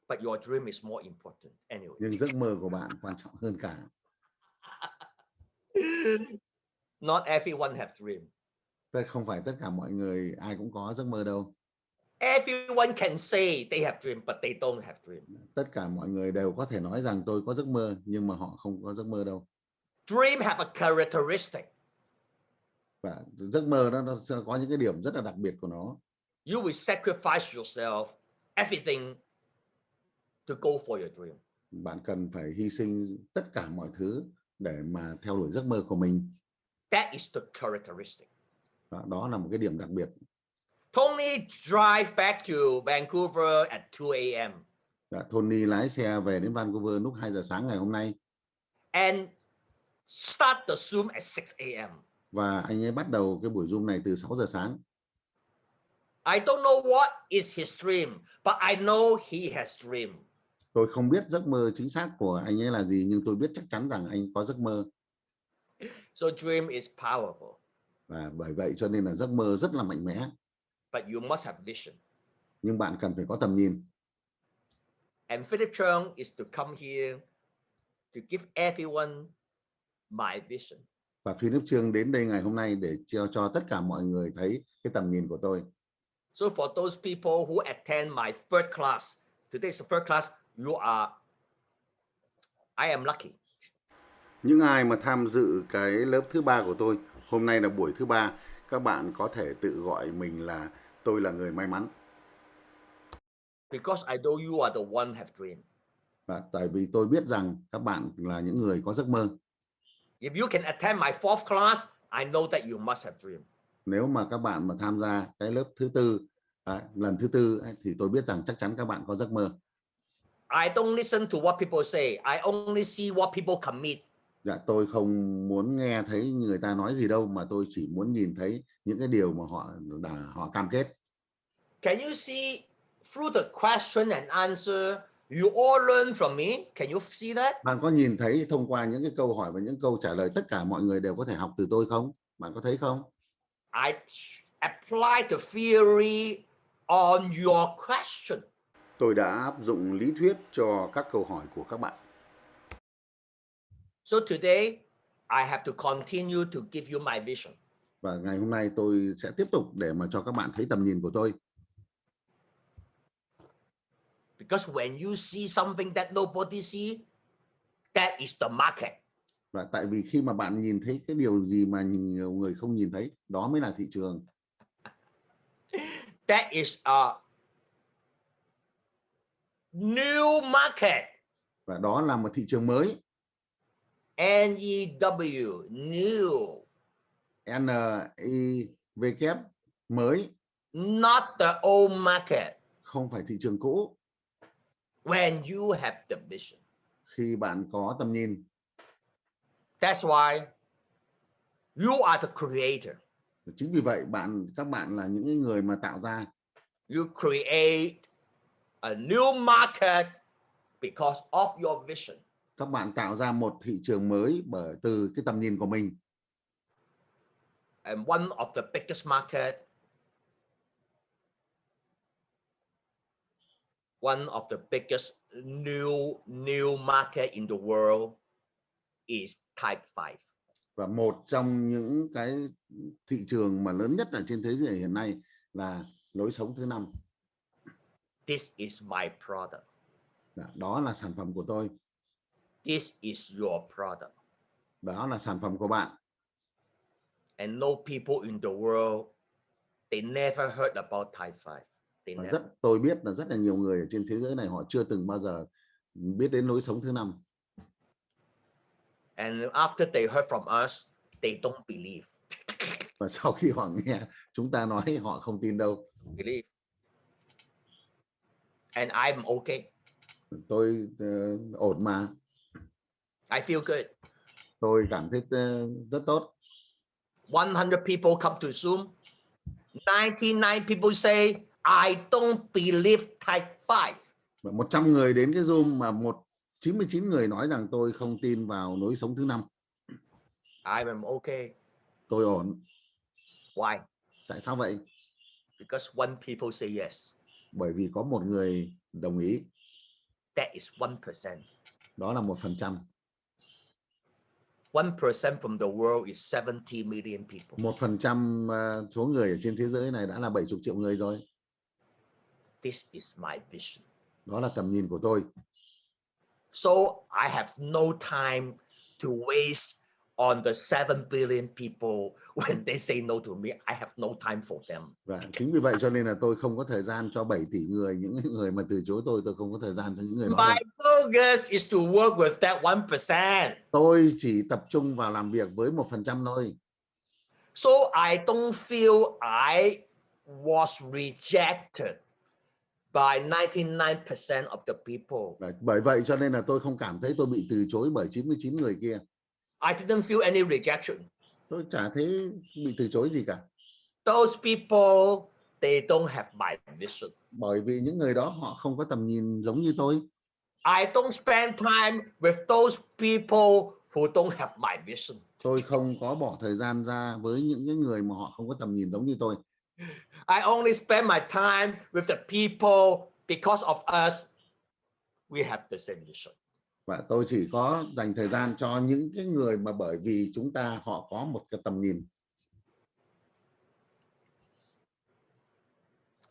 But your dream is more important anyway. Nhưng giấc mơ của bạn quan trọng hơn cả. Not everyone have dream. Không phải tất cả mọi người ai cũng có giấc mơ đâu. Everyone can say they have dream, but they don't have dream. Tất cả mọi người đều có thể nói rằng tôi có giấc mơ, nhưng mà họ không có giấc mơ đâu. Dream have a characteristic. Và giấc mơ nó sẽ có những cái điểm rất là đặc biệt của nó. You will sacrifice yourself, everything to go for your dream. Bạn cần phải hy sinh tất cả mọi thứ để mà theo đuổi giấc mơ của mình. That is the characteristic. Đó là một cái điểm đặc biệt. Tony drive back to Vancouver at 2 a.m. Tony lái xe về đến Vancouver lúc 2 giờ sáng ngày hôm nay. And start the Zoom at 6 a.m. Và anh ấy bắt đầu cái buổi Zoom này từ 6 giờ sáng. I don't know what is his dream, but I know he has dream. Tôi không biết giấc mơ chính xác của anh ấy là gì, nhưng tôi biết chắc chắn rằng anh có giấc mơ. So dream is powerful. Và bởi vậy cho nên là giấc mơ rất là mạnh mẽ. But you must have vision. Nhưng bạn cần phải có tầm nhìn. And Philip Cheung is to come here to give everyone my vision. Và Philip Cheung đến đây ngày hôm nay để cho tất cả mọi người thấy cái tầm nhìn của tôi. So for those people who attend my third class, today is the third class, I am lucky. Những ai mà tham dự cái lớp thứ 3 của tôi, hôm nay là buổi thứ 3, các bạn có thể tự gọi mình là tôi là người may mắn. Because I know you are the one have dream. Và tại vì tôi biết rằng các bạn là những người có giấc mơ. If you can attend my fourth class, I know that you must have dream. Nếu mà các bạn mà tham gia cái lớp thứ tư, lần thứ tư thì tôi biết rằng chắc chắn các bạn có giấc mơ. I don't listen to what people say. I only see what people commit. Dạ, tôi không muốn nghe thấy người ta nói gì đâu, mà tôi chỉ muốn nhìn thấy những cái điều mà họ cam kết. Can you see through the question and answer, you all learn from me? Can you see that? Bạn có nhìn thấy thông qua những cái câu hỏi và những câu trả lời, tất cả mọi người đều có thể học từ tôi không? Bạn có thấy không? I apply the theory on your question. Tôi đã áp dụng lý thuyết cho các câu hỏi của các bạn. So today, I have to continue to give you my vision. Và ngày hôm nay tôi sẽ tiếp tục để mà cho các bạn thấy tầm nhìn của tôi. Because when you see something that nobody see, that is the market. Và tại vì khi mà bạn nhìn thấy cái điều gì mà nhiều người không nhìn thấy, đó mới là thị trường. That is a new market. Và đó là một thị trường mới. N-E-W, new. N-E-W, mới. Not the old market. Không phải thị trường cũ. When you have the vision. Khi bạn có tầm nhìn. That's why you are the creator. Chính vì vậy các bạn là những người mà tạo ra. You create a new market because of your vision. Các bạn tạo ra một thị trường mới từ cái tầm nhìn của mình. And one of the biggest market, one of the biggest new market in the world is type 5. Và một trong những cái thị trường mà lớn nhất ở trên thế giới hiện nay là lối sống thứ 5. This is my product. Đó là sản phẩm của tôi. This is your product. Đó là sản phẩm của bạn. And no people in the world, they never heard about type 5. Tôi biết là rất là nhiều người ở trên thế giới này họ chưa từng bao giờ biết đến lối sống thứ 5. And after they heard from us, they don't believe. Và sau khi họ nghe chúng ta nói, họ không tin đâu. Believe. And I'm okay. Tôi ổn mà. I feel good. Tôi cảm thấy rất tốt. 100 people come to Zoom. 99 people say, I don't believe type 5. 100 người đến cái Zoom mà 99 người nói rằng tôi không tin vào lối sống thứ 5. I am okay. Tôi ổn. Why? Tại sao vậy? Because one people say yes. Bởi vì có một người đồng ý. That is 1%. Đó là 1%. 1% from the world is 70 million people. 1% số người ở trên thế giới này đã là 70 triệu người rồi. This is my vision. Đó là tầm nhìn của tôi. So I have no time to waste on the 7 billion people when they say no to me. I have no time for them. Và chính vì vậy cho nên là tôi không có thời gian cho 7 tỷ người, những người mà từ chối tôi không có thời gian cho những người đó. My focus is to work with that 1%. Tôi chỉ tập trung vào làm việc với 1% thôi. So I don't feel I was rejected by 99% of the people. Bởi vậy cho nên là tôi không cảm thấy tôi bị từ chối bởi 99 người kia. I didn't feel any rejection. Tôi chả thấy bị từ chối gì cả. Those people, they don't have my vision. Bởi vì những người đó họ không có tầm nhìn giống như tôi. I don't spend time with those people who don't have my vision. Tôi không có bỏ thời gian ra với những cái người mà họ không có tầm nhìn giống như tôi. I only spend my time with the people because of us. We have the same vision. Và tôi chỉ có dành thời gian cho những cái người mà bởi vì chúng ta họ có một cái tầm nhìn.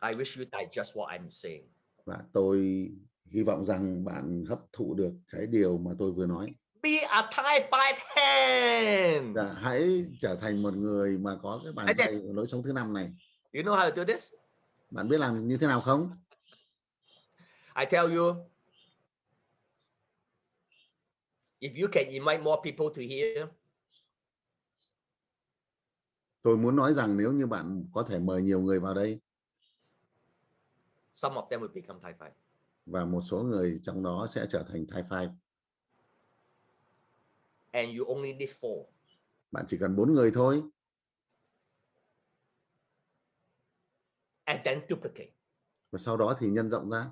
I wish you digest what I'm saying. Và tôi hy vọng rằng bạn hấp thụ được cái điều mà tôi vừa nói. Be a Thai five hand. Hãy trở thành một người mà có cái bàn tay lối sống thứ 5 này. You know how to do this? Bạn biết làm như thế nào không? I tell you, if you can invite more people to here, tôi muốn nói rằng nếu như bạn có thể mời nhiều người vào đây, some of them will become Thai five. và một số người trong đó sẽ trở thành Thai five. And you only need 4. Bạn chỉ cần 4 người thôi. And then duplicate. Và sau đó thì nhân rộng ra.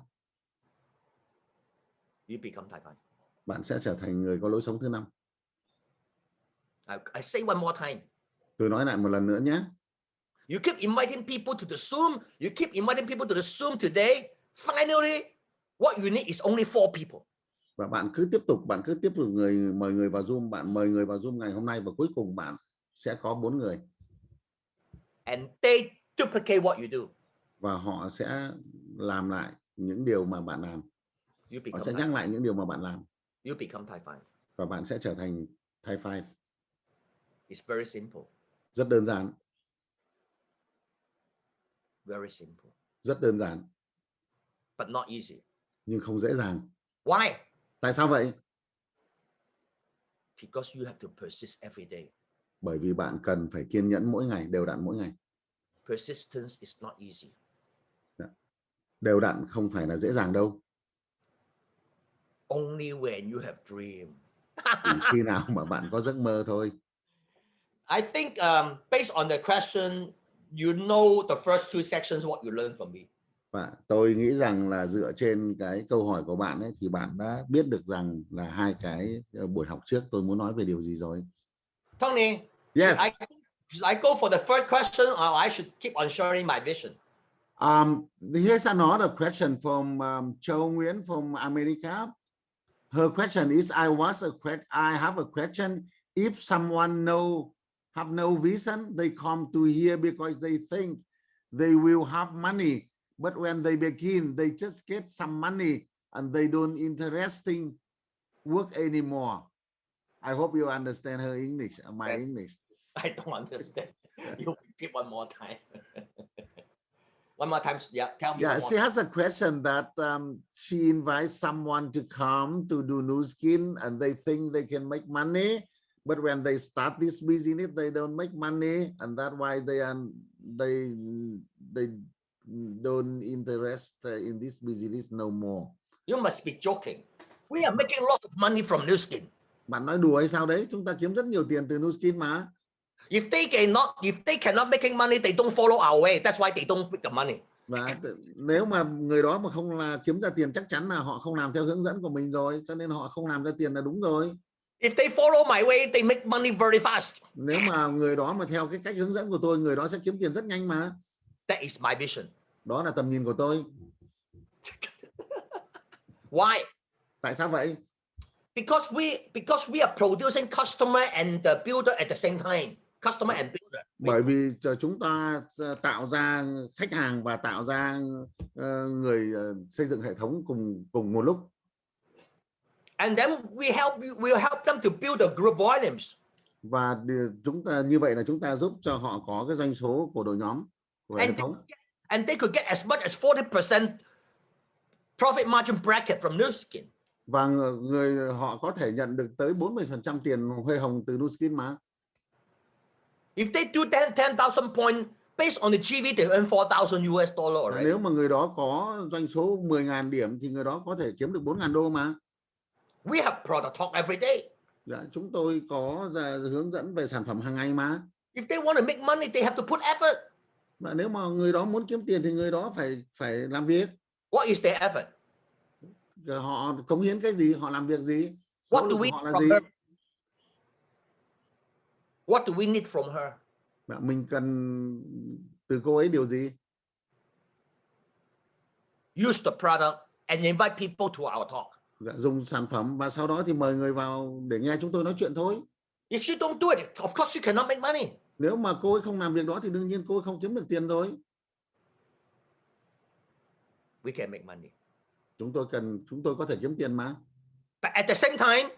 You become Thai five. Bạn sẽ trở thành người có lối sống thứ 5. I say one more time. Tôi nói lại một lần nữa nhé. You keep inviting people to the Zoom. You keep inviting people to the Zoom today. Finally, what you need is only 4 people. Và bạn cứ tiếp tục mời người vào Zoom, bạn mời người vào Zoom ngày hôm nay và cuối cùng bạn sẽ có 4 người. And they duplicate what you do. Và họ sẽ làm lại những điều mà bạn làm. Họ sẽ nhắc lại những điều mà bạn làm. You become Thai five. Và bạn sẽ trở thành Thai five. It's very simple. Rất đơn giản. Very simple. Rất đơn giản. But not easy. Nhưng không dễ dàng. Why? Tại sao vậy? Because you have to persist every day. Bởi vì bạn cần phải kiên nhẫn mỗi ngày, đều đặn mỗi ngày. Persistence is not easy. Đều đặn không phải là dễ dàng đâu. Only when you have dream. Chỉ khi nào mà bạn có giấc mơ thôi. I think based on the question, you know the first 2 sections what you learned from me. Và tôi nghĩ rằng là dựa trên cái câu hỏi của bạn ấy thì bạn đã biết được rằng là 2 cái buổi học trước tôi muốn nói về điều gì rồi. Tony, yes. Should I go for the first question or I should keep on sharing my vision? Here's another question from Cheung from America. Her question is, I have a question. If someone have no vision, they come to here because they think they will have money. But when they begin, they just get some money and they don't interesting work anymore. I hope you understand her English, my English. I don't understand. You repeat one more time. One more time. Yeah, tell me. Yeah, she has a question that she invites someone to come to do new skin and they think they can make money. But when they start this business, they don't make money, and that's why they don't interest in this business no more. You must be joking. We are making lots of money from new skin. Bạn nói đùa hay sao đấy? Chúng ta kiếm rất nhiều tiền từ new skin mà. If they cannot making money, they don't follow our way. That's why they don't make the money. Và nếu mà người đó mà không là kiếm ra tiền, chắc chắn là họ không làm theo hướng dẫn của mình rồi, cho nên họ không làm ra tiền là đúng rồi. If they follow my way, they make money very fast. Nếu mà người đó mà theo cái cách hướng dẫn của tôi, người đó sẽ kiếm tiền rất nhanh mà. That is my vision. Đó là tầm nhìn của tôi. Why? Tại sao vậy? Because we are producing customer and the builder at the same time. Customer and builder. Bởi vì chúng ta tạo ra khách hàng và tạo ra người xây dựng hệ thống cùng một lúc. And then we'll help them to build the group volumes. Và chúng ta như vậy là chúng ta giúp cho họ có cái doanh số của đội nhóm của hệ thống. And they could get as much as 40% profit margin bracket from new skin. Và họ có thể nhận được tới 40% tiền huê hồng từ new skin mà. If they do 10,000 points based on the GV, they earn $4,000 already. Nếu mà người đó có doanh số 10.000 điểm thì người đó có thể kiếm được 4.000 đô mà. We have product talk every day. Dạ, chúng tôi có hướng dẫn về sản phẩm hàng ngày mà. If they want to make money, they have to put effort. Và nếu mà người đó muốn kiếm tiền thì người đó phải làm việc. What is their effort? Họ cống hiến cái gì, họ làm việc gì, nỗ What do lực của we họ need là from gì. her? What do we need from her? Mình cần từ cô ấy điều gì? Use the product and invite people to our talk. Dạ, dùng sản phẩm và sau đó thì mời người vào để nghe chúng tôi nói chuyện thôi. If you don't do it, of course you cannot make money. Nếu mà cô ấy không làm việc đó thì đương nhiên cô ấy không kiếm được tiền rồi. We can make money. Chúng tôi có thể kiếm tiền mà. But at the same time,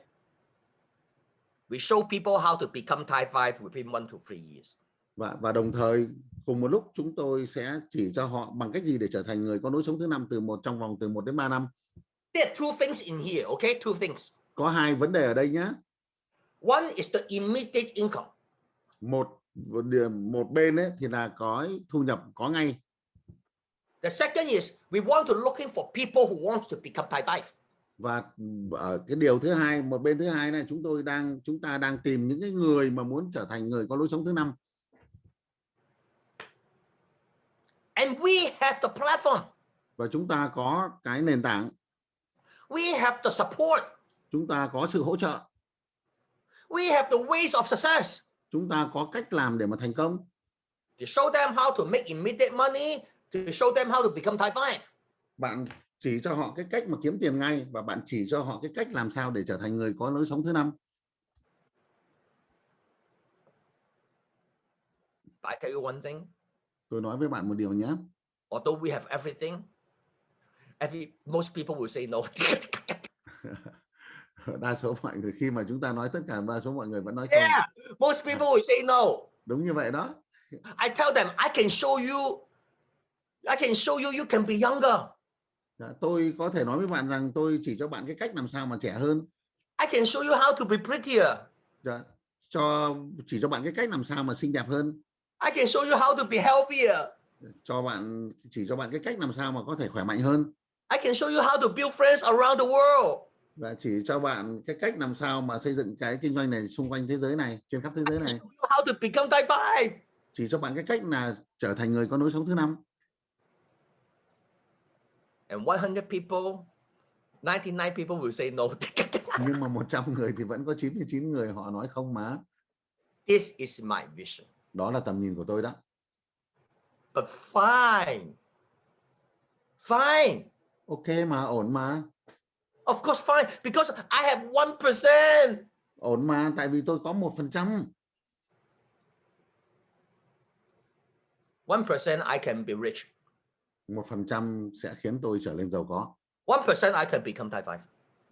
we show people how to become Thai 5 within 1 to 3 years. Và đồng thời cùng một lúc chúng tôi sẽ chỉ cho họ bằng cách gì để trở thành người có lối sống thứ 5 trong vòng từ 1 đến 3 năm. There are two things in here, okay? Two things. Có hai vấn đề ở đây nhé. One is the immediate income. Một bên ấy thì là có thu nhập có ngay. The second is we want to looking for people who want to become Thai 5. Và cái điều thứ hai, một bên thứ hai này chúng ta đang tìm những cái người mà muốn trở thành người có lối sống thứ 5. And we have the platform. Và chúng ta có cái nền tảng. We have the support. Chúng ta có sự hỗ trợ. We have the ways of success. Chúng ta có cách làm để mà thành công. To show them how to make immediate money, to show them how to become Thai 5. Bạn chỉ cho họ cái cách mà kiếm tiền ngay và bạn chỉ cho họ cái cách làm sao để trở thành người có lối sống thứ 5. But I tell you one thing. Tôi nói với bạn một điều nhé. Although we have everything, most people will say no. Đa số mọi người khi mà chúng ta nói tất cả, đa số mọi người vẫn nói không. Yeah, most people will say no. Đúng như vậy đó. I tell them I can show you you can be younger. Tôi có thể nói với bạn rằng tôi chỉ cho bạn cái cách làm sao mà trẻ hơn. I can show you how to be prettier. Chỉ cho bạn cái cách làm sao mà xinh đẹp hơn. I can show you how to be healthier. Chỉ cho bạn cái cách làm sao mà có thể khỏe mạnh hơn. I can show you how to build friends around the world. Và chỉ cho bạn cái cách làm sao mà xây dựng cái kinh doanh này xung quanh thế giới này, trên khắp thế giới này. I can show you how to become Thai 5. Chỉ cho bạn cái cách là trở thành người có lối sống thứ 5. And 100 people, 99 people will say no. Nhưng mà 100 người thì vẫn có 99 người họ nói không mà. This is my vision. Đó là tầm nhìn của tôi đó. But fine. Fine. Ok mà, ổn mà. Of course fine, because I have 1%. Ổn mà, tại vì tôi có 1%. 1% I can be rich. 1% sẽ khiến tôi trở nên giàu có. 1% I can become Thai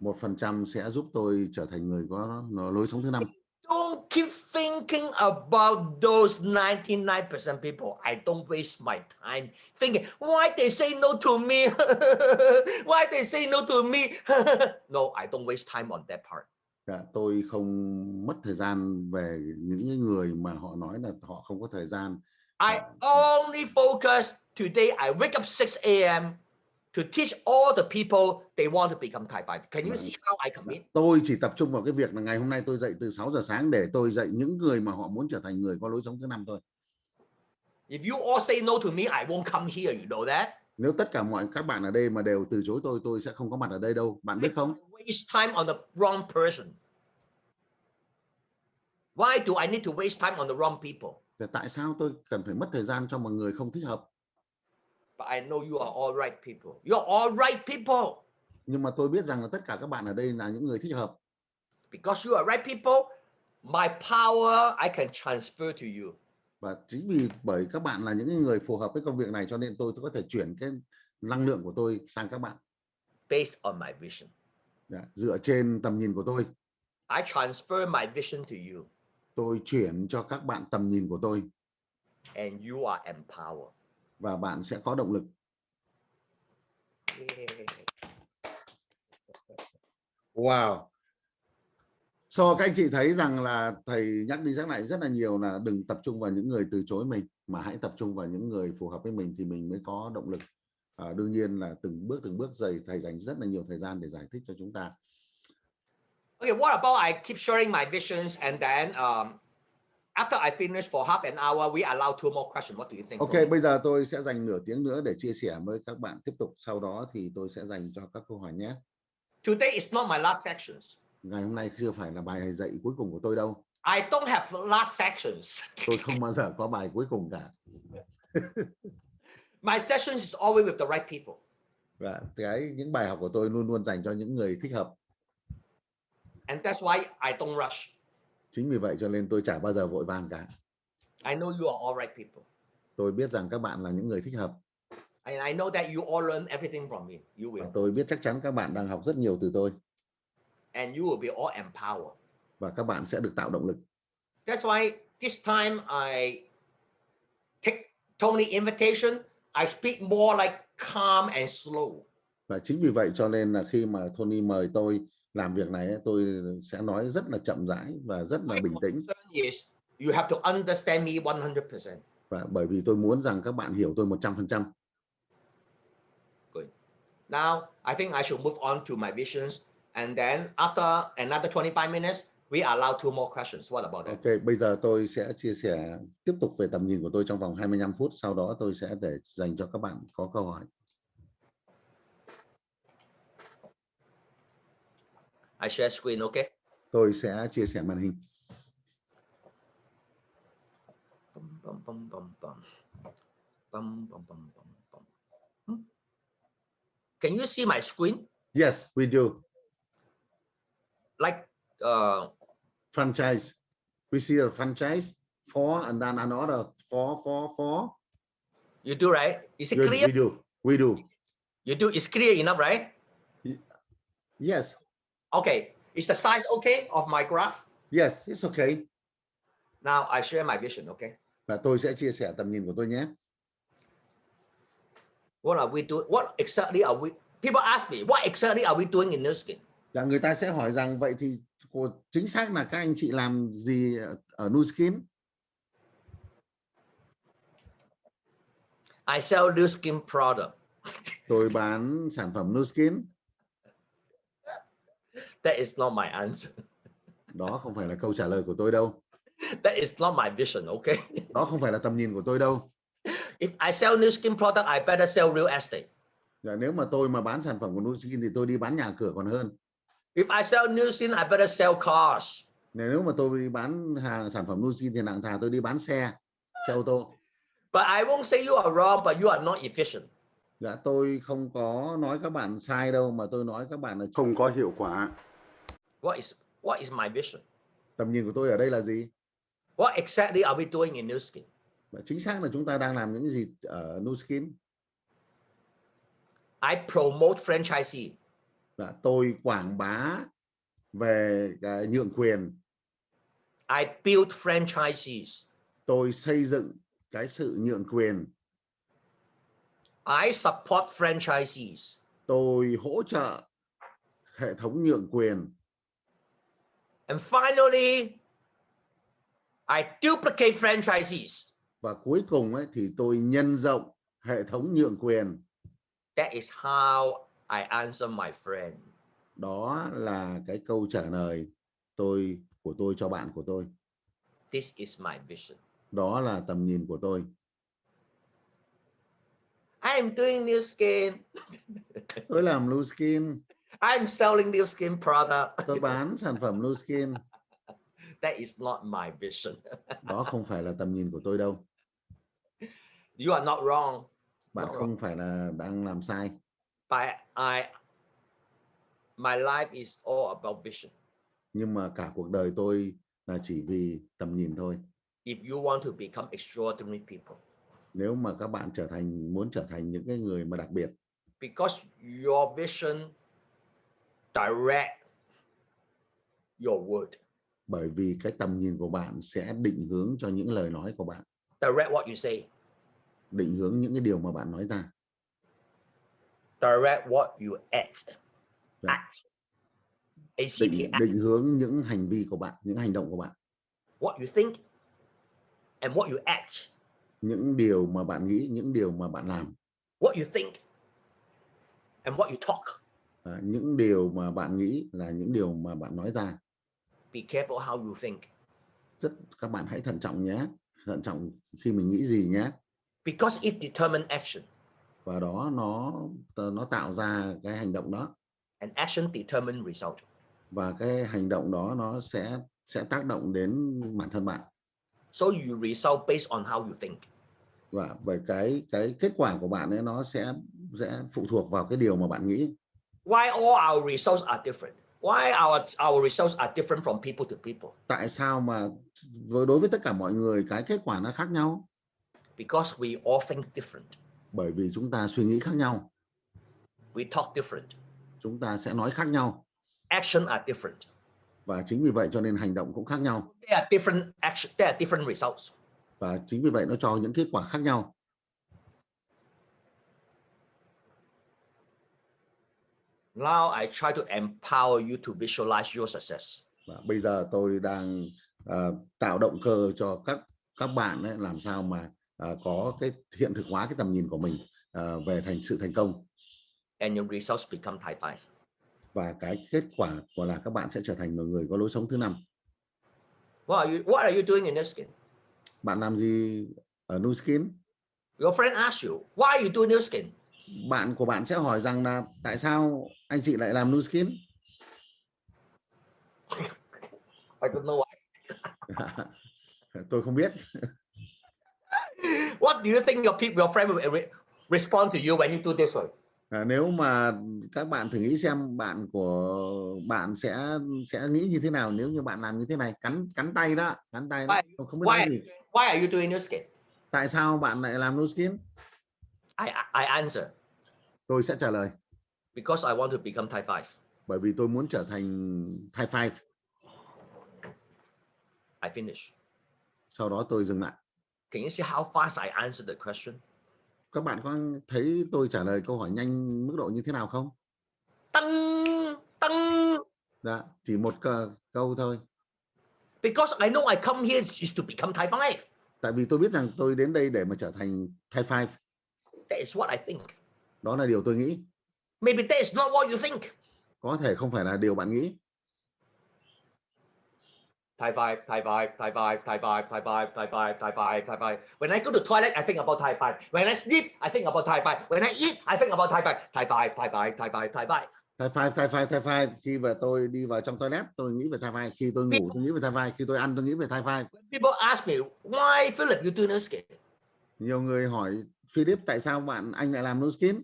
5. 1% sẽ giúp tôi trở thành người có lối sống thứ 5. Don't keep thinking about those 99% people. I don't waste my time thinking, why they say no to me? Why they say no to me? No, I don't waste time on that part. Tôi không mất thời gian về những người mà họ nói là họ không có thời gian. I only focus today. I wake up 6 a.m. to teach all the people they want to become Thai 5. Can you see how I commit? Tôi chỉ tập trung vào cái việc là ngày hôm nay tôi dậy từ 6 giờ sáng để tôi dạy những người mà họ muốn trở thành người có lối sống thứ 5 thôi. If you all say no to me, I won't come here. You know that? Nếu tất cả các bạn ở đây mà đều từ chối tôi sẽ không có mặt ở đây đâu. Bạn biết không? Waste time on the wrong person. Why do I need to waste time on the wrong people? Tại sao tôi cần phải mất thời gian cho một người không thích hợp? But I know you are all right people. You are all right people. Nhưng mà tôi biết rằng là tất cả các bạn ở đây là những người thích hợp. Because you are right people, my power I can transfer to you. Và chính vì bởi các bạn là những người phù hợp với công việc này cho nên tôi có thể chuyển cái năng lượng của tôi sang các bạn. Based on my vision. Dựa trên tầm nhìn của tôi. I transfer my vision to you. Tôi chuyển cho các bạn tầm nhìn của tôi. And you are empowered. Và bạn sẽ có động lực. Yeah. Wow. Các anh chị thấy rằng là thầy nhắc đi nhắc lại rất là nhiều là đừng tập trung vào những người từ chối mình, mà hãy tập trung vào những người phù hợp với mình thì mình mới có động lực. Đương nhiên là từng bước thầy dành rất là nhiều thời gian để giải thích cho chúng ta. Okay, what about I keep sharing my visions and then after I finish for half an hour, we allow 2 more questions. What do you think? Ok, Tony? bây giờ tôi sẽ dành nửa tiếng nữa để chia sẻ với các bạn tiếp tục. Sau đó thì tôi sẽ dành cho các câu hỏi nhé. Today is not my last sections. Ngày hôm nay chưa phải là bài dạy cuối cùng của tôi đâu. I don't have last sections. Tôi không bao giờ có bài cuối cùng cả. My sessions is always with the right people. Và những bài học của tôi luôn luôn dành cho những người thích hợp. And that's why I don't rush. Chính vì vậy cho nên tôi chả bao giờ vội vàng cả. I know you are all right people. Tôi biết rằng các bạn là những người thích hợp. And I know that you all learn everything from me. You Và will. tôi biết chắc chắn các bạn đang học rất nhiều từ tôi. And you will be all empowered. Và các bạn sẽ được tạo động lực. That's why this time I take Tony invitation. I speak more like calm and slow. Và chính vì vậy cho nên là khi mà Tony mời tôi làm việc này, tôi sẽ nói rất là chậm rãi và rất là bình tĩnh. Is you have to understand me 100%. Và bởi vì tôi muốn rằng các bạn hiểu tôi 100%. Good. Now I think I should move on to my visions, and then after another 25 minutes, we allow 2 more questions. What about that? Ok, bây giờ tôi sẽ chia sẻ tiếp tục về tầm nhìn của tôi trong vòng 25 phút. Sau đó tôi sẽ để dành cho các bạn có câu hỏi. I share screen, okay? Tôi sẽ chia sẻ màn hình. Can you see my screen? Yes, we do. Like Franchise. We see a franchise 4 and then another 4. you do, right? Is it Yes, clear? we do. You do. It's clear enough, right? Yes. Okay. Is the size okay of my graph? Yes, it's okay. Now I share my vision, okay? Và tôi sẽ chia sẻ tầm nhìn của tôi nhé. What are we doing? What exactly are we? People ask me, what exactly are we doing in Nu Skin? Là người ta sẽ hỏi rằng vậy thì chính xác là các anh chị làm gì ở Nu Skin? I sell Nu Skin product. Tôi bán sản phẩm Nu Skin. That is not my answer. Đó không phải là câu trả lời của tôi đâu. That is not my vision, okay? Đó không phải là tầm nhìn của tôi đâu. If I sell Nu Skin product, I better sell real estate. Nếu mà tôi mà bán sản phẩm của Nu Skin thì tôi đi bán nhà cửa còn hơn. If I sell Nu Skin, I better sell cars. Nếu mà tôi đi bán sản phẩm Nu Skin thì nặng thà tôi đi bán xe ô tô. But I won't say you are wrong, but you are not efficient. Dạ, tôi không có nói các bạn sai đâu, mà tôi nói các bạn là không có hiệu quả. What is my vision? Tầm nhìn của tôi ở đây là gì? What exactly are we doing in Nu Skin? Và chính xác là chúng ta đang làm những gì ở Nu Skin. I promote franchisee. Dạ, tôi quảng bá về cái nhượng quyền. I build franchises. Tôi xây dựng cái sự nhượng quyền. I support franchisees. Tôi hỗ trợ hệ thống nhượng quyền. And finally, I duplicate franchisees. Và cuối cùng ấy, thì tôi nhân rộng hệ thống nhượng quyền. That is how I answer my friend. Đó là cái câu trả lời của tôi cho bạn của tôi. This is my vision. Đó là tầm nhìn của tôi. I am doing Nu Skin. Tôi làm Nu Skin. I'm selling Nu Skin product. Tôi bán sản phẩm Nu Skin. That is not my vision. Đó không phải là tầm nhìn của tôi đâu. You are not wrong. Bạn không phải là đang làm sai. But my life is all about vision. Nhưng mà cả cuộc đời tôi là chỉ vì tầm nhìn thôi. If you want to become extraordinary people. Nếu mà các bạn muốn trở thành những cái người mà đặc biệt. Because your vision direct your word. Bởi vì cái tầm nhìn của bạn sẽ định hướng cho những lời nói của bạn. Direct what you say. Định hướng những cái điều mà bạn nói ra. Direct what you act. Act. Định hướng những hành vi của bạn, những hành động của bạn. What you think and what you act. Những điều mà bạn nghĩ, những điều mà bạn làm. What you think and what you talk. Những điều mà bạn nghĩ là những điều mà bạn nói ra. Be careful how you think. Các bạn hãy thận trọng nhé. Thận trọng khi mình nghĩ gì nhé. Because it determines action. Và đó nó tạo ra cái hành động đó. And action determines result. Và cái hành động đó nó sẽ tác động đến bản thân bạn. So you result based on how you think. Và về cái kết quả của bạn ấy nó sẽ phụ thuộc vào cái điều mà bạn nghĩ. Why all our results are different? Why our results are different from people to people? Tại sao mà đối với tất cả mọi người cái kết quả nó khác nhau? Because we all think different. Bởi vì chúng ta suy nghĩ khác nhau. We talk different. Chúng ta sẽ nói khác nhau. Action are different. Và chính vì vậy cho nên hành động cũng khác nhau. There are different action, there are different results. Và chính vì vậy nó cho những kết quả khác nhau. Now I try to empower you to visualize your success. Và bây giờ tôi đang tạo động cơ cho các bạn ấy, làm sao mà có cái hiện thực hóa cái tầm nhìn của mình về sự thành công. And your results become type 5. Và cái kết quả của là các bạn sẽ trở thành một người có lối sống thứ 5. What are you doing in this skin? Bạn làm gì ở Nu Skin? Your friend asks you, why are you doing Nu Skin? Bạn của bạn sẽ hỏi rằng là tại sao anh chị lại làm Nu Skin? I don't know why. Tôi không biết. What do you think your friend will respond to you when you do this way? Nếu mà các bạn thử nghĩ xem bạn của bạn sẽ nghĩ như thế nào nếu như bạn làm như thế này, cắn tay đó. Không biết nói gì. Why are you doing Nu Skin? Tại sao bạn lại làm Nu Skin? I answer. Tôi sẽ trả lời. Because I want to become type 5. Bởi vì tôi muốn trở thành type 5. I finish. Sau đó tôi dừng lại. Can you see how fast I answer the question? Các bạn có thấy tôi trả lời câu hỏi nhanh mức độ như thế nào không? Tăng. Dạ, chỉ một câu thôi. Because I know I come here is to become type 5. Tại vì tôi biết rằng tôi đến đây để mà trở thành type 5. That is what I think. Đó là điều tôi nghĩ. Maybe that is not what you think. Có thể không phải là điều bạn nghĩ. Type 5, type 5, type 5, type 5, type 5, type 5, type 5, type 5. When I go to toilet, I think about type 5. When I sleep, I think about type 5. When I eat, I think about type 5. Type 5, type 5, type 5, type 5. Type 5, type 5, type 5. Khi mà tôi đi vào trong toilet, tôi nghĩ về type 5. Khi tôi ngủ, tôi nghĩ về type 5. Khi tôi ăn, tôi nghĩ về type 5. People ask me, why Philip you do Nu Skin? Nhiều người hỏi Philip tại sao anh lại làm Nu Skin?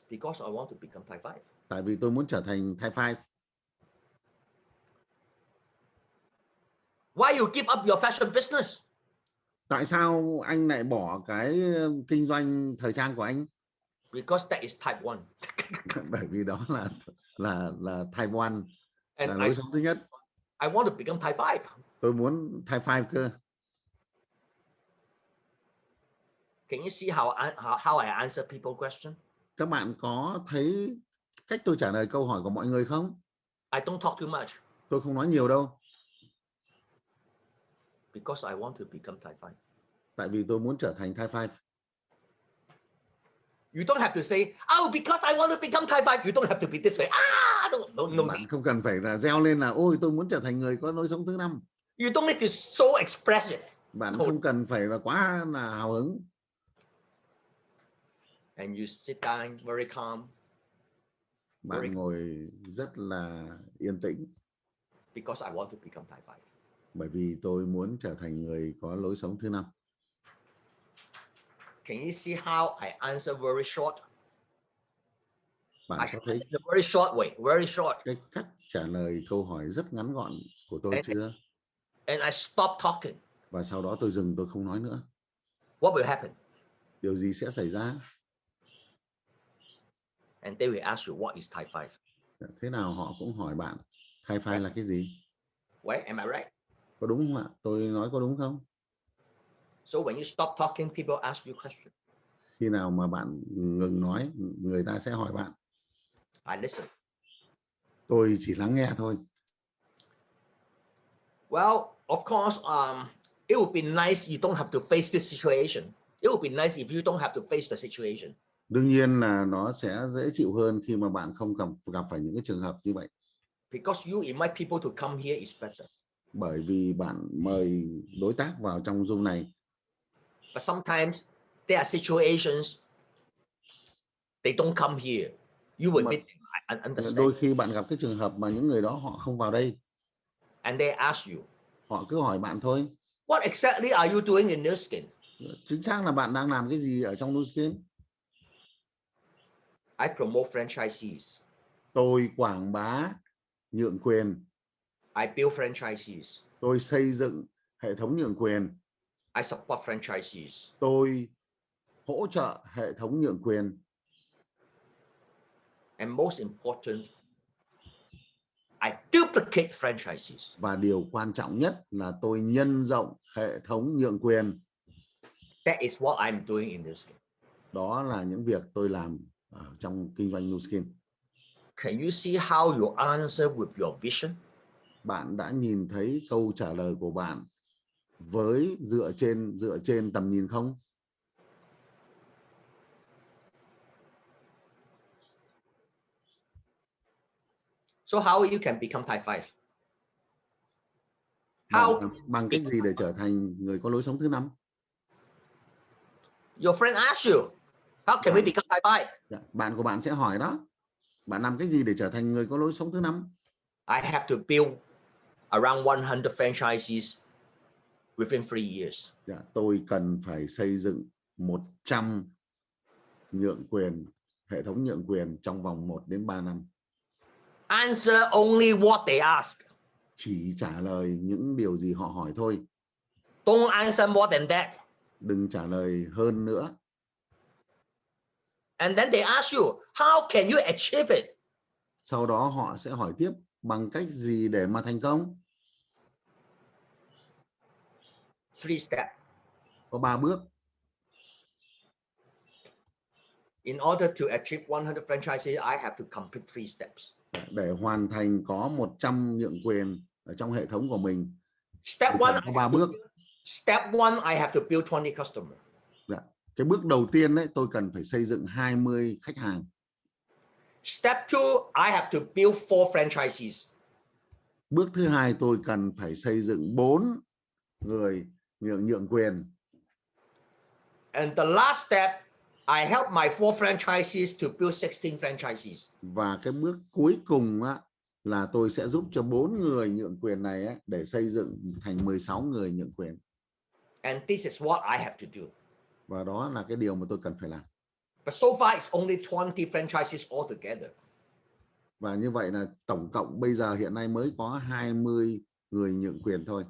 Because I want to become type 5. Tại vì tôi muốn trở thành type 5. Why you give up your fashion business? Tại sao anh lại bỏ cái kinh doanh thời trang của anh? Because that is type 1. Bởi vì đó là type 1, là And lối sống thứ nhất. I want to become type 5. Tôi muốn type 5 cơ. Can you see how I answer people question? Các bạn có thấy cách tôi trả lời câu hỏi của mọi người không? I don't talk too much. Tôi không nói nhiều đâu. Because I want to become type 5. Tại vì tôi muốn trở thành type 5. You don't have to say, oh, because I want to become type 5. You don't have to be this way. No. Bạn không cần phải là reo lên là ôi tôi muốn trở thành người có lối sống thứ 5. You don't need to so expressive. Bạn không cần phải là quá là hào hứng. And you sit down very calm. Bạn ngồi rất là yên tĩnh. Because I want to become type 5. Bởi vì tôi muốn trở thành người có lối sống thứ 5. Can you see how I answer very short? Bạn I có thấy the very short way, very short. cái cách trả lời câu hỏi rất ngắn gọn của tôi chưa? And I stop talking. Và sau đó tôi dừng, tôi không nói nữa. What will happen? Điều gì sẽ xảy ra? And they will ask you, what is type 5? Thế nào họ cũng hỏi bạn, type 5 là cái gì? Wait, am I right? Có đúng không ạ? Tôi nói có đúng không? So when you stop talking, people ask you questions. Khi nào mà bạn ngừng nói, người ta sẽ hỏi bạn. I listen. Tôi chỉ lắng nghe thôi. Well, of course, it would be nice you don't have to face this situation. It would be nice if you don't have to face the situation. Đương nhiên là nó sẽ dễ chịu hơn khi mà bạn không gặp phải những cái trường hợp như vậy. Because you invite people to come here is better. Bởi vì bạn mời đối tác vào trong Zoom này. But sometimes there are situations they don't come here. You will meet them, I understand. Đôi khi bạn gặp cái trường hợp mà những người đó họ không vào đây. And they ask you, Họ cứ hỏi bạn thôi. what exactly are you doing in Nu Skin? Chính xác là bạn đang làm cái gì ở trong Nu Skin? I promote franchisees. Tôi quảng bá nhượng quyền. I build franchisees. Tôi xây dựng hệ thống nhượng quyền. I support franchisees. Tôi hỗ trợ hệ thống nhượng quyền. And most important, I duplicate franchisees. Và điều quan trọng nhất là tôi nhân rộng hệ thống nhượng quyền. That is what I'm doing in Nu Skin. Đó là những việc tôi làm trong kinh doanh Nu Skin. Can you see how you answer with your vision? Bạn đã nhìn thấy câu trả lời của bạn với dựa trên tầm nhìn không? So how you can become type 5? How? Bằng cách gì để trở thành người có lối sống thứ 5? Your friend asks you, how can we become type 5? Bạn của bạn sẽ hỏi đó. Bạn làm cách gì để trở thành người có lối sống thứ 5? I have to build around 100 franchisees within 3 years. Tôi cần phải xây dựng 100 nhượng quyền, hệ thống nhượng quyền trong vòng 1 đến 3 năm. Answer only what they ask. Chỉ trả lời những điều gì họ hỏi thôi. Don't answer more than that. Đừng trả lời hơn nữa. And then they ask you, how can you achieve it? Sau đó họ sẽ hỏi tiếp, bằng cách gì để mà thành công? 3 steps. Có 3 bước. In order to achieve 100 franchises, I have to complete 3 steps. Để hoàn thành có 100 nhượng quyền ở trong hệ thống của mình. Step 1, có 3 bước. Step 1, I have to build 20 customers. Cái bước đầu tiên đấy, tôi cần phải xây dựng 20 khách hàng. Step 2, I have to build 4 franchisees. Bước thứ hai, tôi cần phải xây dựng 4 người nhượng quyền. And the last step, I help my 4 franchisees to build 16 franchisees. Và cái bước cuối cùng á, là tôi sẽ giúp cho 4 người nhượng quyền này á, để xây dựng thành 16 người nhượng quyền. And this is what I have to do. Và đó là cái điều mà tôi cần phải làm. But so far it's only 20 franchises altogether. Và như vậy là tổng cộng bây giờ hiện nay mới có 20 người nhượng quyền thôi.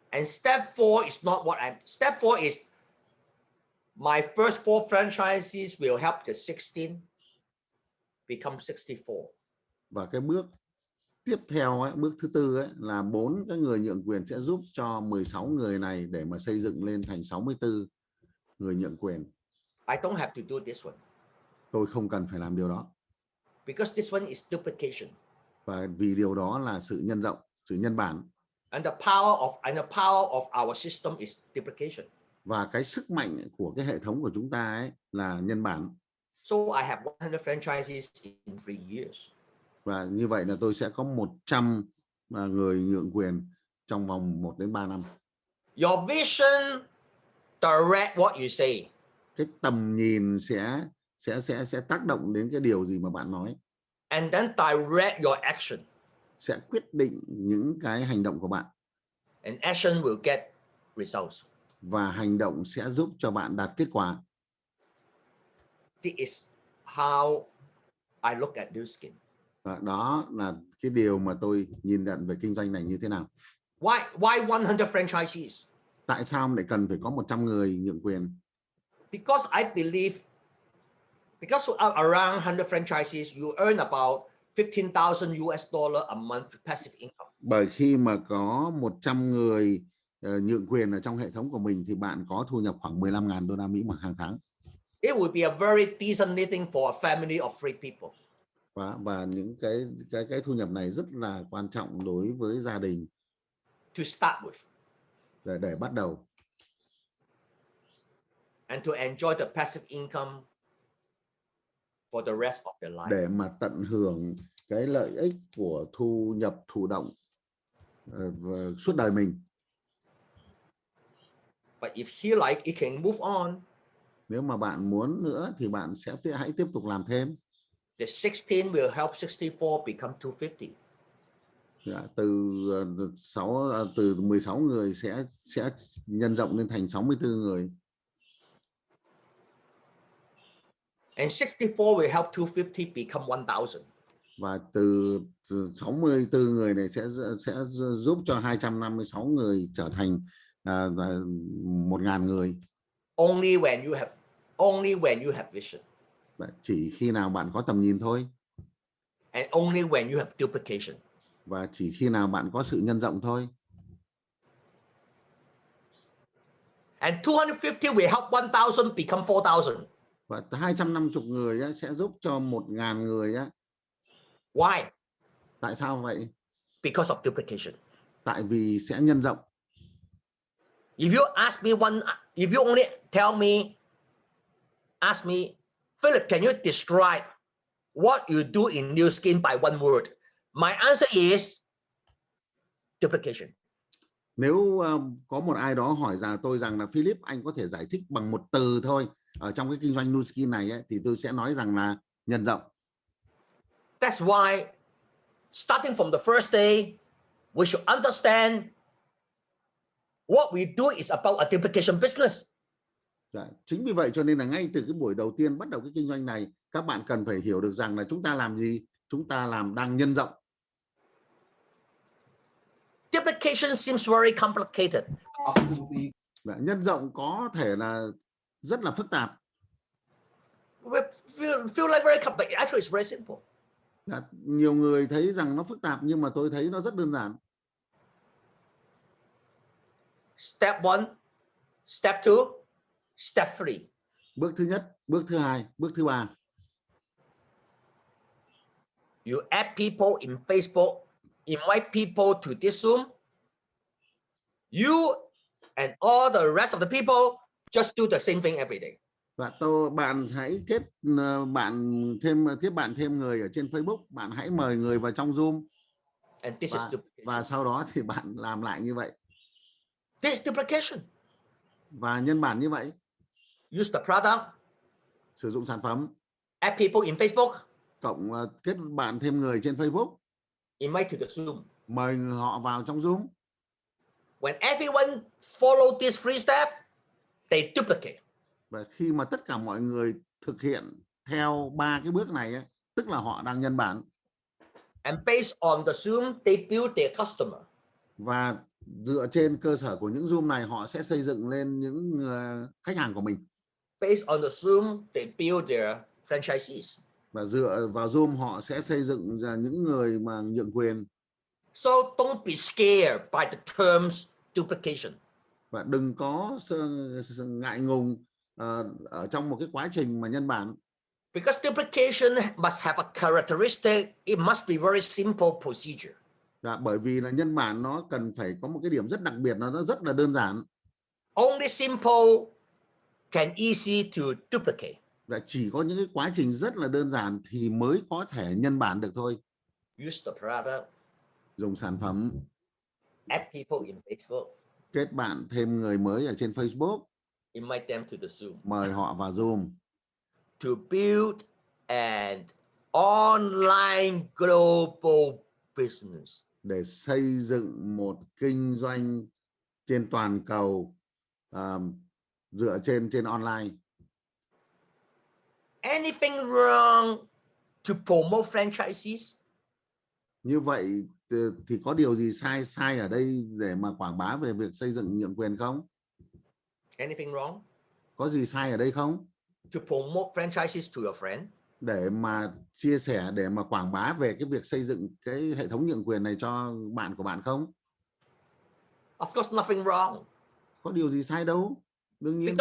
And step 4 is not what I'm. Step 4 is my first 4 franchises will help the 16 become 64. Và cái bước tiếp theo ấy, bước thứ tư ấy, là 4 cái người nhượng quyền sẽ giúp cho 16 người này để mà xây dựng lên thành 64 người nhượng quyền. I don't have to do this one. Tôi không cần phải làm điều đó. Because this one is duplication. Và vì điều đó là sự nhân rộng, sự nhân bản. And the power of our system is duplication. Và cái sức mạnh của cái hệ thống của chúng ta ấy là nhân bản. So I have 100 franchises in 3 years. Và như vậy là tôi sẽ có 100 người nhượng quyền trong vòng 1 đến 3 năm. Your vision direct what you say. Cái tầm nhìn sẽ tác động đến cái điều gì mà bạn nói. And then direct your action. Sẽ quyết định những cái hành động của bạn. And action will get results. Và hành động sẽ giúp cho bạn đạt kết quả. This is how I look at Nu Skin. Và đó là cái điều mà tôi nhìn nhận về kinh doanh này như thế nào. Why 100 franchisees? Tại sao lại cần phải có 100 người nhượng quyền? Because I believe, because around 100 franchisees, you earn about $15,000 a month passive income. Bởi khi mà có 100 người nhượng quyền ở trong hệ thống của mình thì bạn có thu nhập khoảng $15,000 một hàng tháng. It would be a very decent living for a family of 3 people. Và những cái thu nhập này rất là quan trọng đối với gia đình. To start with. Để bắt đầu. And to enjoy the passive income for the rest of their life. để mà tận hưởng cái lợi ích của thu nhập thụ động suốt đời mình. But if he like, he can move on. Nếu mà bạn muốn nữa thì bạn sẽ hãy tiếp tục làm thêm. The 16 will help 64 become 250. Từ 16 người sẽ nhân rộng lên thành 64 người. And 64 will help 250 become 1,000. Và từ 64 người này sẽ giúp cho 256 người trở thành 1.000 người. Only when you have vision. Chỉ khi nào bạn có tầm nhìn thôi. And only when you have duplication. Và chỉ khi nào bạn có sự nhân rộng thôi. And 250 will help 1,000 become 4,000. Và 250 người sẽ giúp cho 1.000 người. Why? Tại sao vậy? Because of duplication. Tại vì sẽ nhân rộng. If you only ask me, Philip, can you describe what you do in New Skin by one word? My answer is duplication. Nếu có một ai đó hỏi tôi rằng là Philip, anh có thể giải thích bằng một từ thôi ở trong cái kinh doanh New Skin này thì tôi sẽ nói rằng là nhân rộng. That's why starting from the first day, we should understand what we do is about a duplication business. Chính vì vậy cho nên là ngay từ cái buổi đầu tiên bắt đầu cái kinh doanh này, các bạn cần phải hiểu được rằng là chúng ta làm gì? Chúng ta đang nhân rộng. Duplication seems very complicated. Nhân rộng có thể là rất là phức tạp. Feel like very complicated. Actually, it's very simple. Nhiều người thấy rằng nó phức tạp nhưng mà tôi thấy nó rất đơn giản. Step 1, step 2, step 3. Bước thứ nhất, bước thứ hai, bước thứ ba. You add people in Facebook, invite people to this Zoom. You and all the rest of the people just do the same thing every day. Và bạn hãy kết bạn thêm người ở trên Facebook, bạn hãy mời người vào trong Zoom. And this is duplication. Và sau đó thì bạn làm lại như vậy. This is duplication. Và nhân bản như vậy. Use the product. Sử dụng sản phẩm. Add people in Facebook. Cộng kết bạn thêm người trên Facebook. Invite to the Zoom. Mời họ vào trong Zoom. When everyone follow these 3 steps, they duplicate. Và khi mà tất cả mọi người thực hiện theo 3 cái bước này tức là họ đang nhân bản. And based on the Zoom, they build their customer. Và dựa trên cơ sở của những Zoom này, họ sẽ xây dựng lên những khách hàng của mình. Based on the Zoom, they build their franchisees. Và dựa vào Zoom, họ sẽ xây dựng ra những người mà nhượng quyền. So don't be scared by the terms duplication. Và đừng có ngại ngùng ở trong một cái quá trình mà nhân bản. Because duplication must have a characteristic, it must be very simple procedure. Bởi vì là nhân bản nó cần phải có một cái điểm rất đặc biệt, nó rất là đơn giản. Only simple can easy to duplicate. Và chỉ có những cái quá trình rất là đơn giản thì mới có thể nhân bản được thôi. Use the product. Dùng sản phẩm. Add people in Facebook. Kết bạn thêm người mới ở trên Facebook. Invite them to the Zoom. Mời họ vào Zoom. To build an online global business. Để xây dựng một kinh doanh trên toàn cầu dựa trên online. Anything wrong to promote franchisees? Như vậy thì có điều gì sai ở đây để mà quảng bá về việc xây dựng nhượng quyền không? Anything wrong? Có gì sai ở đây không? To promote franchises to your friend? Để mà chia sẻ, để mà quảng bá về cái việc xây dựng cái hệ thống nhượng quyền này cho bạn của bạn không? Of course, nothing wrong. Có điều gì sai đâu. Đương nhiên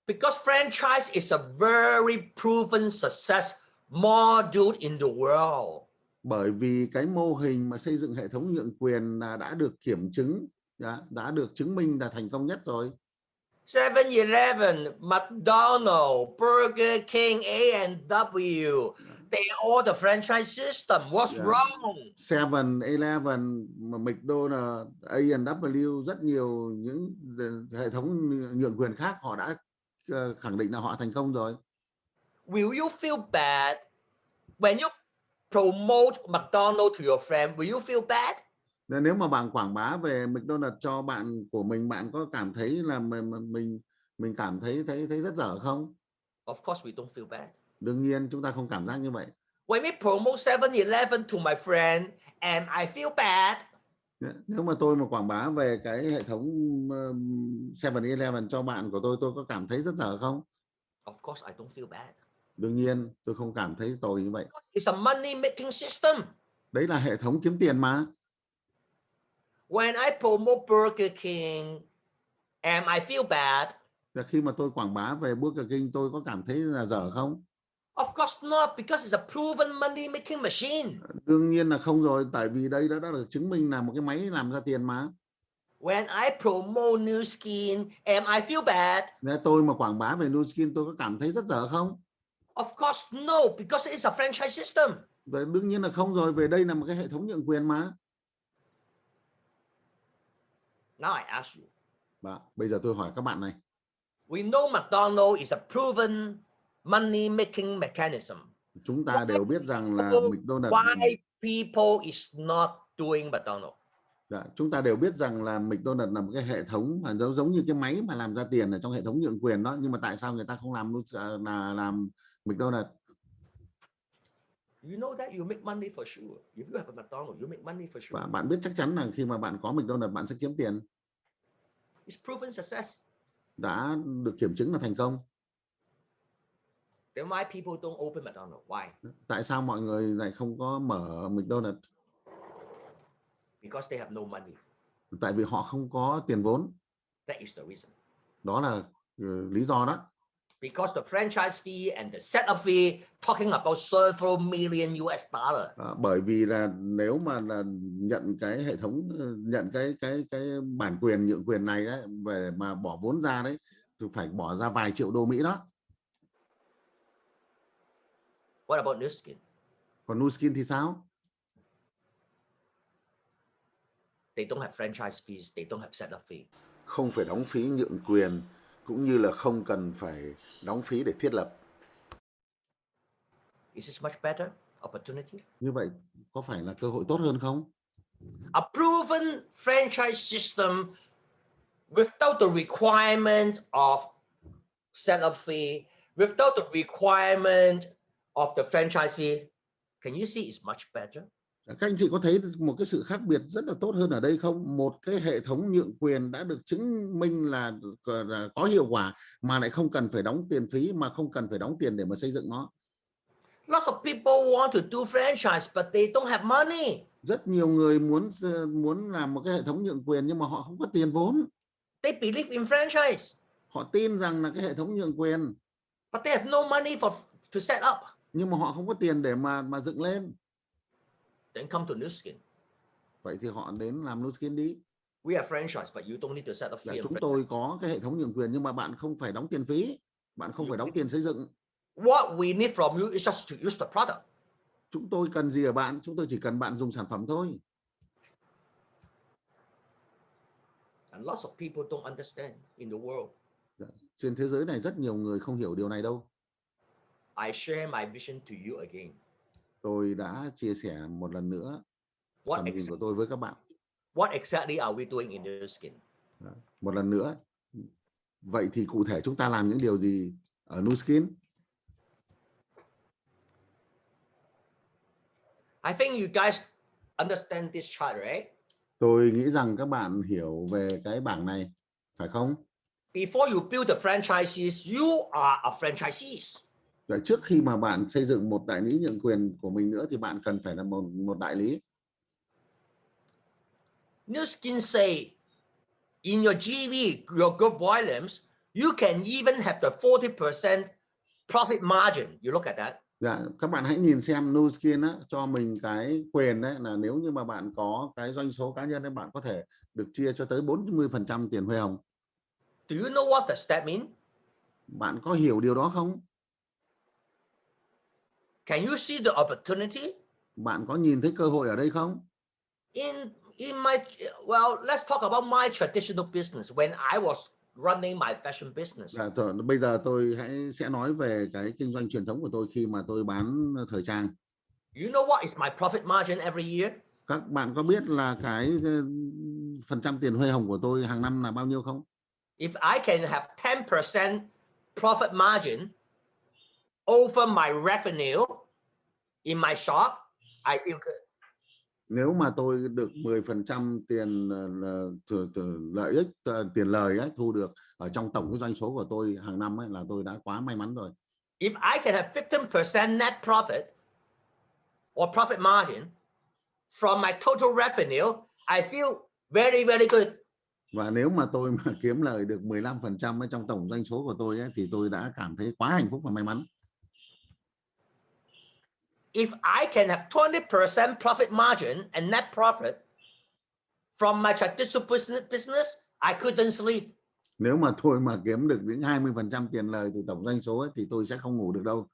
because franchise is a very proven success module in the world. Bởi vì cái mô hình mà xây dựng hệ thống nhượng quyền đã được kiểm chứng, đã được chứng minh là thành công nhất rồi. 7-Eleven, McDonald's, Burger King, A&W, they all the franchise system. What's Yeah. wrong? 7-Eleven, McDonald's, A&W, rất nhiều những hệ thống nhượng quyền khác họ đã khẳng định là họ thành công rồi. Will you feel bad when you promote McDonald's to your friend? Will you feel bad? Nếu mà bạn quảng bá về McDonald's cho bạn của mình, bạn có cảm thấy là mình cảm thấy rất dở không? Of course we don't feel bad. Đương nhiên chúng ta không cảm giác như vậy. When we promote 7-Eleven to my friend and I feel bad, Nếu mà tôi quảng bá về cái hệ thống 7-Eleven cho bạn của tôi có cảm thấy rất dở không? of course I don't feel bad. Đương nhiên tôi không cảm thấy tồi như vậy. It's a money making system. Đấy là hệ thống kiếm tiền mà. When I promote Burger King and I feel bad, Và khi mà tôi quảng bá về Burger King, tôi có cảm thấy là dở không? of course not, because it's a proven money making machine. Đương nhiên là không rồi, tại vì đây đã được chứng minh là một cái máy làm ra tiền mà. When I promote New Skin and I feel bad, Nếu tôi mà quảng bá về Nu Skin, tôi có cảm thấy rất dở không? of course no, because it's a franchise system. Và đương nhiên là không rồi, về đây là một cái hệ thống nhượng quyền mà. Now I ask you. Và bây giờ tôi hỏi các bạn này. We know McDonald's is a proven money making mechanism. Chúng ta đều biết rằng là McDonald's. Why people is not doing McDonald's? Dạ, chúng ta đều biết rằng là McDonald's là một cái hệ thống mà giống như cái máy mà làm ra tiền ở trong hệ thống nhượng quyền đó, nhưng mà tại sao người ta không làm McDonald's? You know that you make money for sure. If you have a McDonald's, you make money for sure. Và bạn biết chắc chắn là khi mà bạn có McDonald's, bạn sẽ kiếm tiền. It's proven success. Đã được kiểm chứng là thành công. Then why people don't open McDonald's? Why? Tại sao mọi người lại không có mở McDonald's? Because they have no money. Tại vì họ không có tiền vốn. That is the reason. Đó là lý do đó. Because the franchise fee and the setup fee talking about several million US dollar. Bởi vì là nếu mà là nhận cái hệ thống, nhận cái bản quyền nhượng quyền này đấy, về mà bỏ vốn ra đấy, thì phải bỏ ra vài triệu đô Mỹ đó. What about Nu Skin? Còn Nu Skin thì sao? They don't have franchise fees, they don't have setup fee. Không phải đóng phí nhượng quyền, cũng như là không cần phải đóng phí để thiết lập. Is this much better opportunity? Như vậy có phải là cơ hội tốt hơn không? A proven franchise system without the requirement of setup fee, without the requirement of the franchise fee, can you see it's much better? Các anh chị có thấy một cái sự khác biệt rất là tốt hơn ở đây không? Một cái hệ thống nhượng quyền đã được chứng minh là có hiệu quả, mà lại không cần phải đóng tiền phí, mà không cần phải đóng tiền để mà xây dựng nó. Lots of people want to do franchise, but they don't have money. Rất nhiều người muốn làm một cái hệ thống nhượng quyền, nhưng mà họ không có tiền vốn. They believe in franchise. Họ tin rằng là cái hệ thống nhượng quyền, but they have no money to set up. nhưng mà họ không có tiền để mà dựng lên. Then come to Nu Skin. Vậy thì họ đến làm Nu Skin đi. We have franchise, but you don't need to set up fee. Chúng tôi có cái hệ thống nhượng quyền, nhưng mà bạn không phải đóng tiền phí, bạn không phải đóng tiền xây dựng. What we need from you is just to use the product. Chúng tôi cần gì ở bạn? Chúng tôi chỉ cần bạn dùng sản phẩm thôi. And lots of people don't understand in the world. Trên thế giới này rất nhiều người không hiểu điều này đâu. I share my vision to you again. Tôi đã chia sẻ một lần nữa tầm nhìn của tôi với các bạn. What exactly are we doing in Nu Skin? Một lần nữa. Vậy thì cụ thể chúng ta làm những điều gì ở Nu Skin? I think you guys understand this chart, right? Tôi nghĩ rằng các bạn hiểu về cái bảng này, phải không? Before you build the franchises, you are a franchisees. Trước khi mà bạn xây dựng một đại lý nhượng quyền của mình nữa, thì bạn cần phải là một đại lý. Nu Skin say, in your GV, your growth volumes, you can even have the 40% profit margin. You look at that. Dạ, các bạn hãy nhìn xem Nu Skin á, cho mình cái quyền đấy là nếu như mà bạn có cái doanh số cá nhân ấy, bạn có thể được chia cho tới 40% tiền hoa hồng. Do you know what does that mean? Bạn có hiểu điều đó không? Can you see the opportunity? Bạn có nhìn thấy cơ hội ở đây không? In my, well, let's talk about my traditional business when I was running my fashion business. Bây giờ tôi sẽ nói về cái kinh doanh truyền thống của tôi khi mà tôi bán thời trang. You know what is my profit margin every year? Các bạn có biết là cái phần trăm tiền huê hồng của tôi hàng năm là bao nhiêu không? If I can have 10% profit margin over my revenue in my shop, I feel good. Nếu mà tôi được 10% tiền lợi ích, tiền lời ấy, thu được ở trong tổng cái doanh số của tôi hàng năm ấy, là tôi đã quá may mắn rồi. If I can have 15% net profit or profit margin from my total revenue, I feel very, very good. Và nếu mà tôi mà kiếm lời được 15% ở trong tổng doanh số của tôi ấy, thì tôi đã cảm thấy quá hạnh phúc và may mắn. If I can have 20% profit margin and net profit from my traditional business, I couldn't sleep. Nếu mà tôi mà kiếm được đến 20% tiền lời từ tổng doanh số ấy, thì tôi sẽ không ngủ được đâu.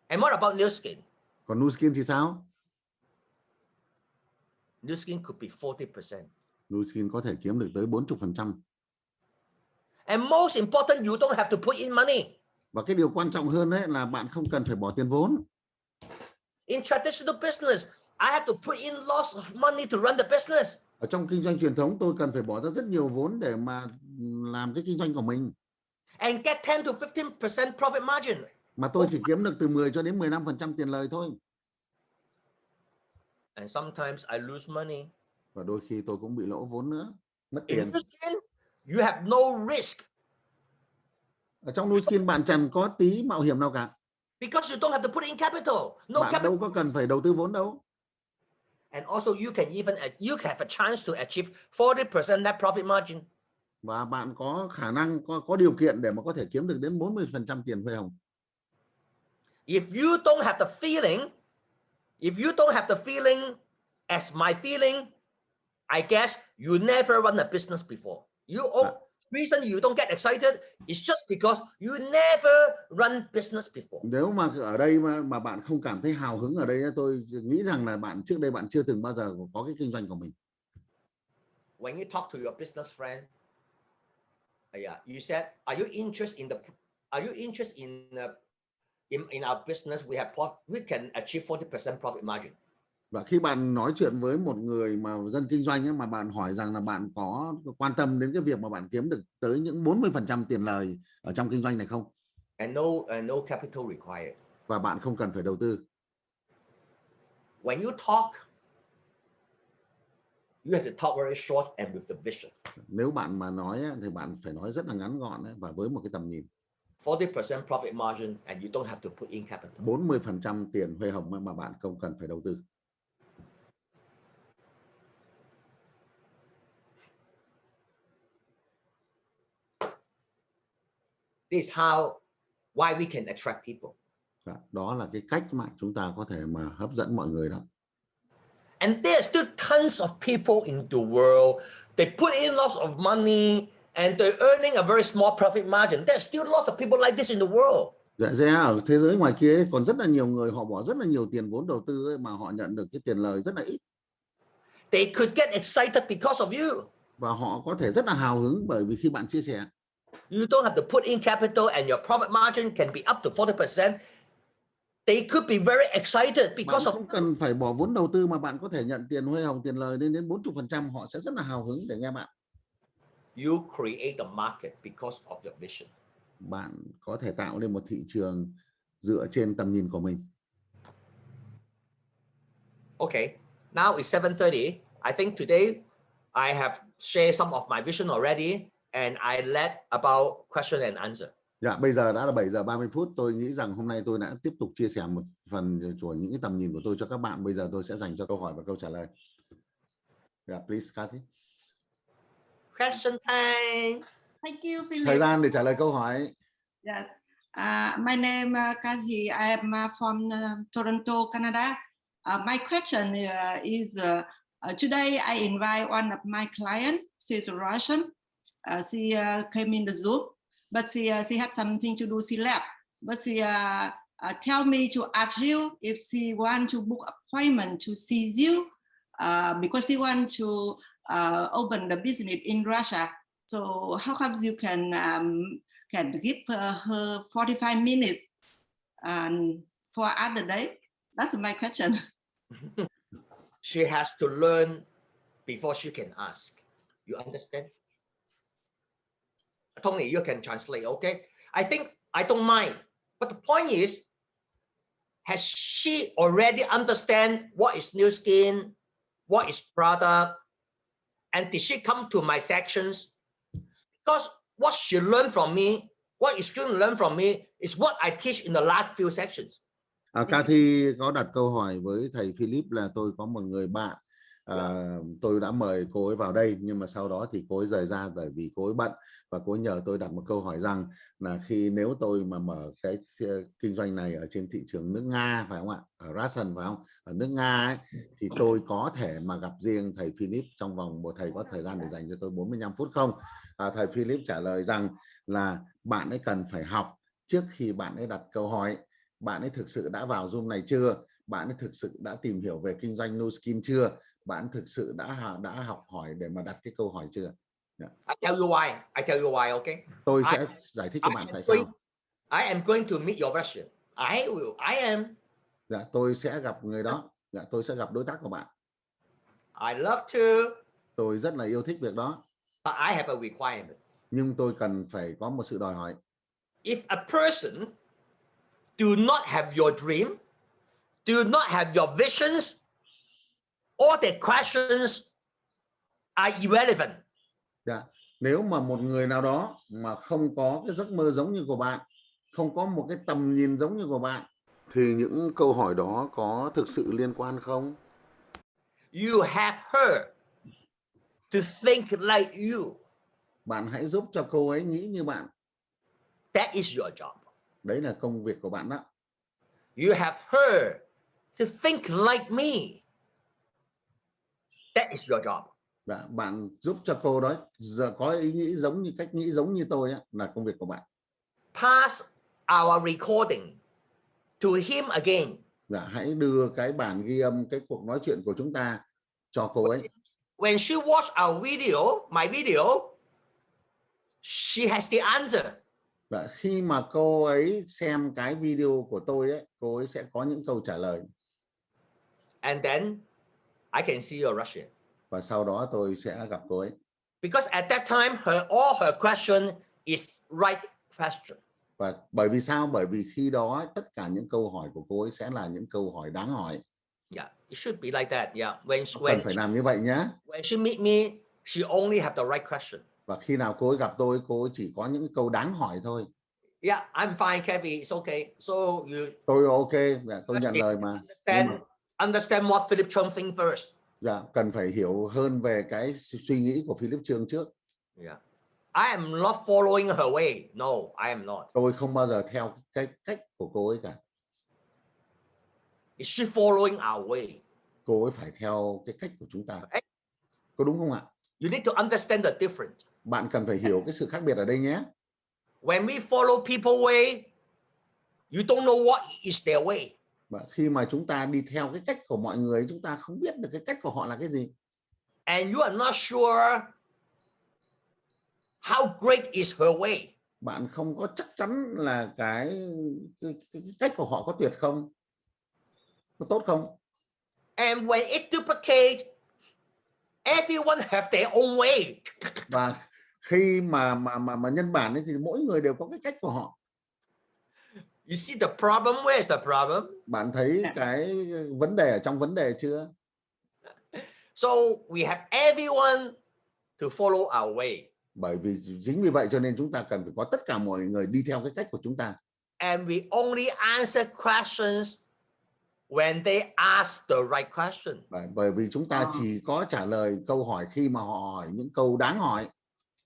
And what about Nu Skin? Còn Nu Skin thì sao? Nu Skin could be 40%. Nu Skin có thể kiếm được tới 40%. And most important, you don't have to put in money. Và cái điều quan trọng hơn đấy là bạn không cần phải bỏ tiền vốn. In traditional business, I have to put in lots of money to run the business. Ở trong kinh doanh truyền thống tôi cần phải bỏ ra rất nhiều vốn để mà làm cái kinh doanh của mình. And get 10 to 15% profit margin. Mà tôi chỉ kiếm được từ 10 cho đến 15% tiền lời thôi. And sometimes I lose money. Và đôi khi tôi cũng bị lỗ vốn nữa, mất In tiền. Nu Skin, you have no risk. Ở trong Nu Skin bạn chẳng có tí mạo hiểm nào cả. Because you don't have to put in capital. No Bạn capital. đâu có cần phải đầu tư vốn đâu. And also you can have a chance to achieve 40% net profit margin. Và bạn có khả năng, có điều kiện để mà có thể kiếm được đến 40% tiền huê hồng. If you don't have the feeling as my feeling, I guess you never run a business before. Reason you don't get excited is just because you never run business before. Nếu mà ở đây mà bạn không cảm thấy hào hứng ở đây, tôi nghĩ rằng là trước đây bạn chưa từng bao giờ có cái kinh doanh của mình. When you talk to your business friend, you said, are you interested in our business? We can achieve 40% profit margin. Và khi bạn nói chuyện với một người mà dân kinh doanh ấy, mà bạn hỏi rằng là bạn có quan tâm đến cái việc mà bạn kiếm được tới những 40% tiền lời ở trong kinh doanh này không? And no capital required. Và bạn không cần phải đầu tư. When you talk, you have to talk very short and with the vision. Nếu bạn mà nói ấy, thì bạn phải nói rất là ngắn gọn ấy, và với một cái tầm nhìn. 40% profit margin and you don't have to put in capital. 40% tiền huê hồng mà bạn không cần phải đầu tư. This is why we can attract people. Đó là cái cách mà chúng ta có thể mà hấp dẫn mọi người đó. And there are still tons of people in the world. They put in lots of money and they're earning a very small profit margin. There are still lots of people like this in the world. Dạ ra ở thế giới ngoài kia ấy, còn rất là nhiều người họ bỏ rất là nhiều tiền vốn đầu tư ấy, mà họ nhận được cái tiền lời rất là ít. They could get excited because of you. Và họ có thể rất là hào hứng bởi vì khi bạn chia sẻ. You don't have to put in capital and your profit margin can be up to 40%. They could be very excited because Bạn không cần phải bỏ vốn đầu tư mà bạn có thể nhận tiền huê hồng, tiền lời lên đến 40%, họ sẽ rất là hào hứng để nghe bạn. You create the market because of your vision. Bạn có thể tạo nên một thị trường dựa trên tầm nhìn của mình. Okay, now it's 7:30. I think today I have shared some of my vision already and I led about question and answer. Dạ, bây giờ đã là 7 giờ 30 phút. Tôi nghĩ rằng hôm nay tôi đã tiếp tục chia sẻ một phần của những cái tầm nhìn của tôi cho các bạn. Bây giờ tôi sẽ dành cho câu hỏi và câu trả lời. Yeah, please, Kathy. Question time. Thank you, Philip. Thời gian để trả lời câu hỏi. Yes. My name Kathy. I am from Toronto, Canada. My question is today I invite one of my clients. She's Russian. she came in the Zoom, but she had something to do. She left, but she tell me to ask you if she want to book appointment to see you because she want to open the business in Russia. So how come you can give her 45 minutes for other day? That's my question. She has to learn before she can ask. You understand? Tony, you can translate, okay? I think I don't mind. But the point is, has she already understand what is new skin, what is product, and did she come to my sections? Because what she learned from me, what is student learn from me is what I teach in the last few sections. Cathy có đặt câu hỏi với thầy Philip là tôi có một người bạn, tôi đã mời cô ấy vào đây nhưng mà sau đó thì cô ấy rời ra bởi vì cô ấy bận, và cô ấy nhờ tôi đặt một câu hỏi rằng là nếu tôi mà mở cái kinh doanh này ở trên thị trường nước Nga, phải không ạ, ở Russian phải không, ở nước Nga ấy, thì tôi có thể mà gặp riêng thầy Philip trong vòng thầy có thời gian để dành cho tôi 45 phút không? Thầy Philip trả lời rằng là bạn ấy cần phải học trước khi bạn ấy đặt câu hỏi. Bạn ấy thực sự đã vào Zoom này chưa? Bạn ấy thực sự đã tìm hiểu về kinh doanh Nu Skin chưa? Bạn thực sự đã học hỏi để mà đặt cái câu hỏi chưa? I tell you why, okay? Tôi sẽ giải thích cho bạn tại sao. I am going to meet your Russian. I am. Dạ, tôi sẽ gặp người đó. Dạ, tôi sẽ gặp đối tác của bạn. I love to. Tôi rất là yêu thích việc đó. But I have a requirement. Nhưng tôi cần phải có một sự đòi hỏi. If a person do not have your dream, do not have your visions, all the questions are irrelevant. Dạ. Nếu mà một người nào đó mà không có cái giấc mơ giống như của bạn, không có một cái tầm nhìn giống như của bạn, thì những câu hỏi đó có thực sự liên quan không? You have her to think like you. Bạn hãy giúp cho cô ấy nghĩ như bạn. That is your job. Đấy là công việc của bạn đó. You have her to think like me. That is your job. Dạ, bạn giúp cho cô đó giờ có ý nghĩ giống như cách nghĩ giống như tôi ấy, là công việc của bạn. Pass our recording to him again. Dạ, hãy đưa cái bản ghi âm cái cuộc nói chuyện của chúng ta cho cô ấy. When she watch our video, my video, she has the answer. Dạ, khi mà cô ấy xem cái video của tôi ấy, cô ấy sẽ có những câu trả lời. And then I can see your Russian. Và sau đó tôi sẽ gặp cô ấy. Because at that time, all her question is right question. Và bởi vì sao? Bởi vì khi đó tất cả những câu hỏi của cô ấy sẽ là những câu hỏi đáng hỏi. Yeah, it should be like that. Yeah, when cần phải làm như vậy nhé. When she meet me, she only have the right question. Và khi nào cô ấy gặp tôi, cô ấy chỉ có những câu đáng hỏi thôi. Yeah, I'm fine, Kevin. It's okay. So you. Tôi ok, tôi nhận lời mà. Understand what Philip Cheung think first. Dạ, cần phải hiểu hơn về cái suy nghĩ của Philip Cheung trước. Yeah. I am not following her way. No, I am not. Tôi không bao giờ theo cái cách của cô ấy cả. Is she following our way? Cô ấy phải theo cái cách của chúng ta. Có đúng không ạ? You need to understand the difference. Bạn cần phải hiểu cái sự khác biệt ở đây nhé. When we follow people's way, you don't know what is their way. Và khi mà chúng ta đi theo cái cách của mọi người, chúng ta không biết được cái cách của họ là cái gì. And you are not sure how great is her way. Bạn không có chắc chắn là cái cách của họ có tuyệt không, có tốt không. And when it duplicate, everyone have their own way. Và khi mà nhân bản ấy thì mỗi người đều có cái cách của họ. You see the problem? Where is the problem? Bạn thấy cái vấn đề ở trong vấn đề chưa? So we have everyone to follow our way. Bởi vì chính vì vậy cho nên chúng ta cần phải có tất cả mọi người đi theo cái cách của chúng ta. And we only answer questions when they ask the right question. Bởi vì chúng ta chỉ có trả lời câu hỏi khi mà họ hỏi những câu đáng hỏi.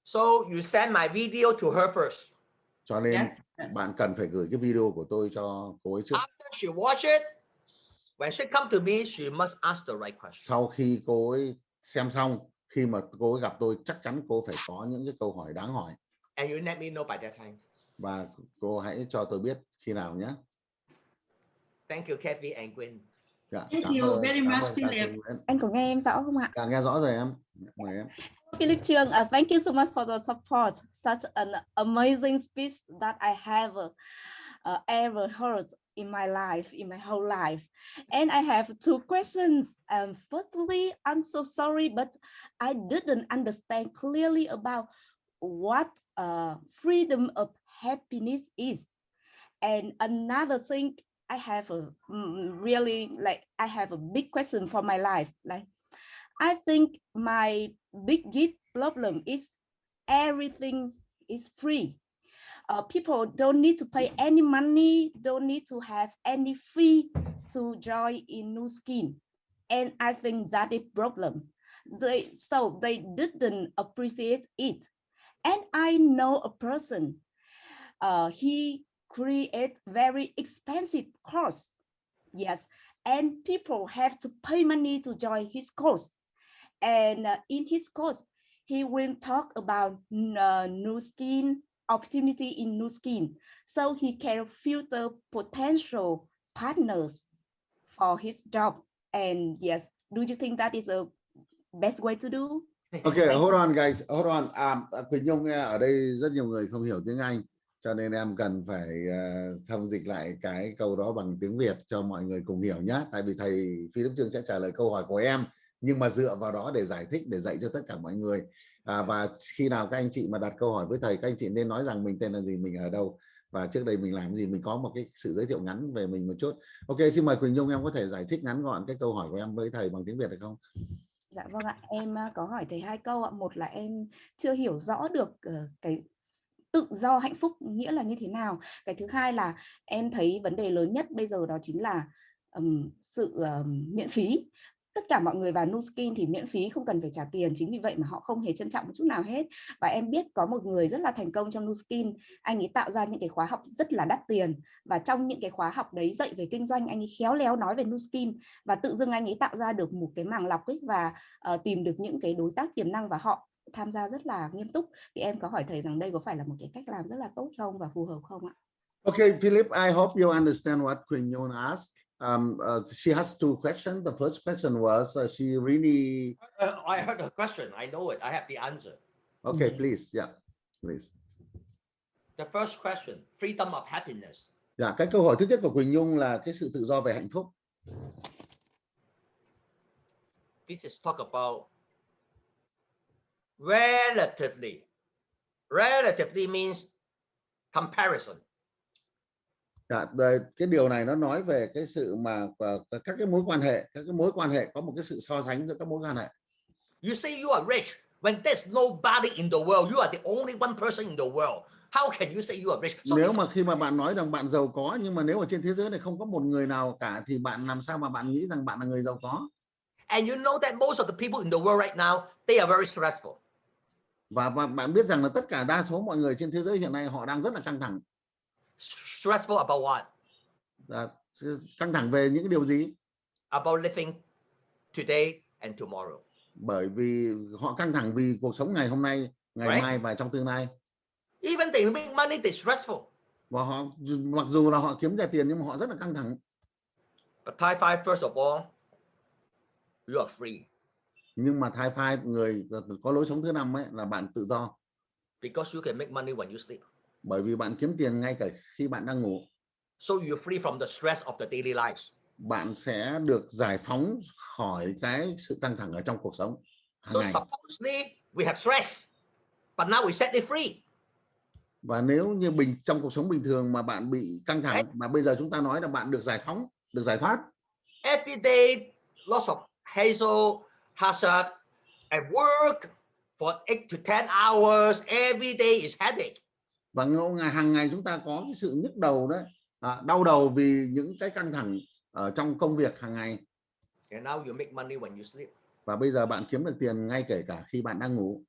So you send my video to her first. Cho nên bạn cần phải gửi cái video của tôi cho cô ấy trước. After she watch it, when she come to me, she must ask the right question. Sau khi cô ấy xem xong khi mà cô ấy gặp tôi chắc chắn cô phải có những cái câu hỏi đáng hỏi. And you let me know by that time. Và cô hãy cho tôi biết khi nào nhé. Thank you, Kathy and Gwen. Dạ, Thank you very much, Philip. Anh có nghe em rõ không ạ? Dạ, nghe rõ rồi em. Mời em. Philip Cheung, thank you so much for the support. Such an amazing speech that I have ever heard in my life, in my whole life. And I have two questions. Firstly, I'm so sorry, but I didn't understand clearly about what freedom of happiness is. And another thing, I have a I have a big question for my life. Like, I think my biggest problem is everything is free. People don't need to pay any money, don't need to have any fee to join in Nu Skin. And I think that is problem. They didn't appreciate it. And I know a person, he create very expensive course. Yes, and people have to pay money to join his course. And in his course, he will talk about Nu Skin, opportunity in Nu Skin, so he can filter potential partners for his job. And yes, do you think that is a best way to do? Okay, hold on guys, hold on. Quỳnh Nhung, ở đây rất nhiều người không hiểu tiếng Anh, cho nên em cần phải thông dịch lại cái câu đó bằng tiếng Việt cho mọi người cùng hiểu nhé. Tại vì thầy Philip Cheung sẽ trả lời câu hỏi của em, nhưng mà dựa vào đó để giải thích, để dạy cho tất cả mọi người. Và khi nào các anh chị mà đặt câu hỏi với thầy, các anh chị nên nói rằng mình tên là gì, mình ở đâu và trước đây mình làm gì, mình có một cái sự giới thiệu ngắn về mình một chút. Ok, xin mời Quỳnh Nhung, em có thể giải thích ngắn gọn cái câu hỏi của em với thầy bằng tiếng Việt được không? Dạ vâng ạ, em có hỏi thầy hai câu ạ. Một là em chưa hiểu rõ được cái tự do hạnh phúc nghĩa là như thế nào. Cái thứ hai là em thấy vấn đề lớn nhất bây giờ đó chính là sự miễn phí. Tất cả mọi người vào Nu Skin thì miễn phí, không cần phải trả tiền. Chính vì vậy mà họ không hề trân trọng một chút nào hết. Và em biết có một người rất là thành công trong Nu Skin. Anh ấy tạo ra những cái khóa học rất là đắt tiền. Và trong những cái khóa học đấy dạy về kinh doanh, anh ấy khéo léo nói về Nu Skin. Và tự dưng anh ấy tạo ra được một cái màng lọc ấy, và tìm được những cái đối tác tiềm năng và họ tham gia rất là nghiêm túc. Thì em có hỏi thầy rằng đây có phải là một cái cách làm rất là tốt không và phù hợp không ạ? Okay, Philip, I hope you understand what Quỳnh Nhung asked. She has two questions. The first question was she really. I heard the question. I know it. I have the answer. Okay, please, yeah, please. The first question: freedom of happiness. Dạ, cái câu hỏi thứ nhất của Quỳnh Nhung là cái sự tự do về hạnh phúc. This is talk about relatively. Relatively means comparison. Dạ, cái điều này nó nói về cái sự mà các cái mối quan hệ có một cái sự so sánh giữa các mối quan hệ. You say you are rich when there's nobody in the world. You are the only one person in the world. How can you say you are rich? Nếu mà khi mà bạn nói rằng bạn giàu có, nhưng mà nếu ở trên thế giới này không có một người nào cả, thì bạn làm sao mà bạn nghĩ rằng bạn là người giàu có? And you know that most of the people in the world right now, they are very stressful. Và bạn biết rằng là tất cả đa số mọi người trên thế giới hiện nay họ đang rất là căng thẳng. Stressful about what? Căng thẳng về những cái điều gì? About living today and tomorrow. Bởi vì họ căng thẳng vì cuộc sống ngày hôm nay, ngày mai và trong tương lai. Even they make money, they stressful. Và họ mặc dù là họ kiếm ra tiền nhưng mà họ rất là căng thẳng. But Thai five, first of all, you are free. Nhưng mà Thai five, người có lối sống thứ 5 ấy, là bạn tự do. Because you can make money when you sleep. Bởi vì bạn kiếm tiền ngay cả khi bạn đang ngủ. So you're free from the stress of the daily lives. Bạn sẽ được giải phóng khỏi cái sự căng thẳng ở trong cuộc sống hàng So ngày. supposedly we have stress, but now we set it free. Và nếu như trong cuộc sống bình thường mà bạn bị căng thẳng, mà bây giờ chúng ta nói là bạn được giải phóng, được giải thoát. Every day, lots of hassle, hazard, at work for 8 to 10 hours. Every day is headache. Và hàng ngày chúng ta có cái sự nhức đầu đấy, đau đầu vì những cái căng thẳng ở trong công việc hàng ngày. And now you make money when you sleep. Và bây giờ bạn kiếm được tiền ngay kể cả khi bạn đang ngủ.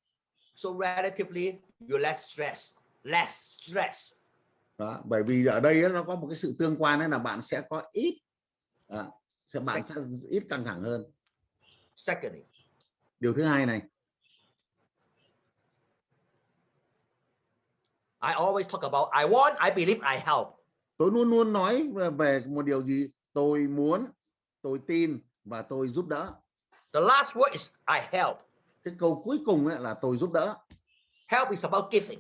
So relatively, you're less stress. Đó, bởi vì ở đây nó có một cái sự tương quan đấy, là bạn sẽ có bạn sẽ ít căng thẳng hơn. Secondly, Điều thứ hai này, I always talk about I want, I believe, I help. Tôi luôn luôn nói về một điều gì? Tôi muốn, tôi tin và tôi giúp đỡ. The last word is I help. Cái câu cuối cùng ấy là tôi giúp đỡ. Help is about giving.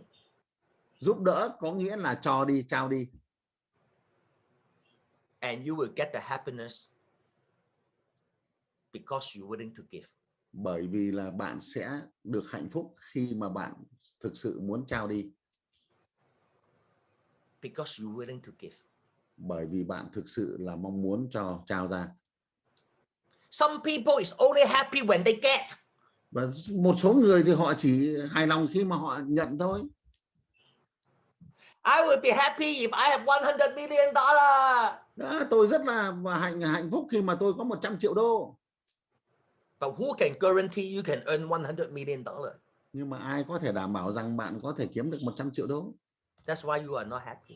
Giúp đỡ có nghĩa là cho đi, trao đi. And you will get the happiness because you're willing to give. Bởi vì là bạn sẽ được hạnh phúc khi mà bạn thực sự muốn trao đi. Because you're willing to give. Bởi vì bạn thực sự là mong muốn trao ra. Some people is only happy when they get. Và một số người thì họ chỉ hài lòng khi mà họ nhận thôi. I will be happy if I have $100 million. Đó, tôi rất là hạnh phúc khi mà tôi có 100 triệu đô. But who can guarantee you can earn $100 million? Nhưng mà ai có thể đảm bảo rằng bạn có thể kiếm được 100 triệu đô? That's why you are not happy.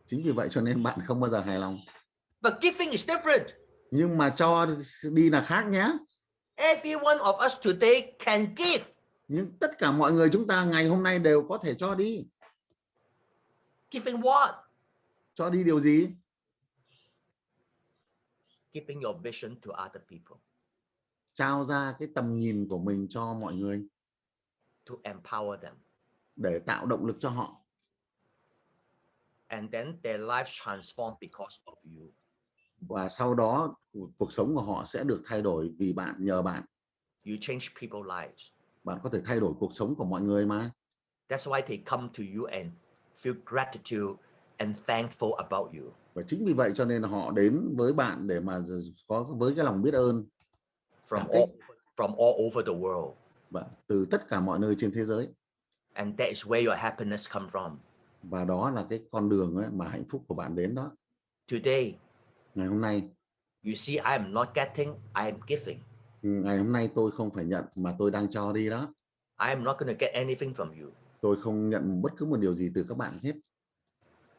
Chính vì vậy cho nên bạn không bao giờ hài lòng. But giving is different. Nhưng mà cho đi là khác nhé. Every one of us today can give. Nhưng tất cả mọi người chúng ta ngày hôm nay đều có thể cho đi. Giving what? Cho đi điều gì? Giving your vision to other people. Trao ra cái tầm nhìn của mình cho mọi người. To empower them. Để tạo động lực cho họ. And then their life transformed because of you. Và sau đó cuộc sống của họ sẽ được thay đổi vì bạn, nhờ bạn. You change people's lives. Bạn có thể thay đổi cuộc sống của mọi người mà. That's why they come to you and feel gratitude and thankful about you. Và chính vì vậy cho nên họ đến với bạn để mà có với cái lòng biết ơn. From all over the world. Và từ tất cả mọi nơi trên thế giới. And that is where your happiness come from. Và đó là cái con đường ấy mà hạnh phúc của bạn đến đó. Today, ngày hôm nay, you see, I am not getting, I am giving. Ngày hôm nay tôi không phải nhận mà tôi đang cho đi đó. I am not going to get anything from you. Tôi không nhận bất cứ một điều gì từ các bạn hết.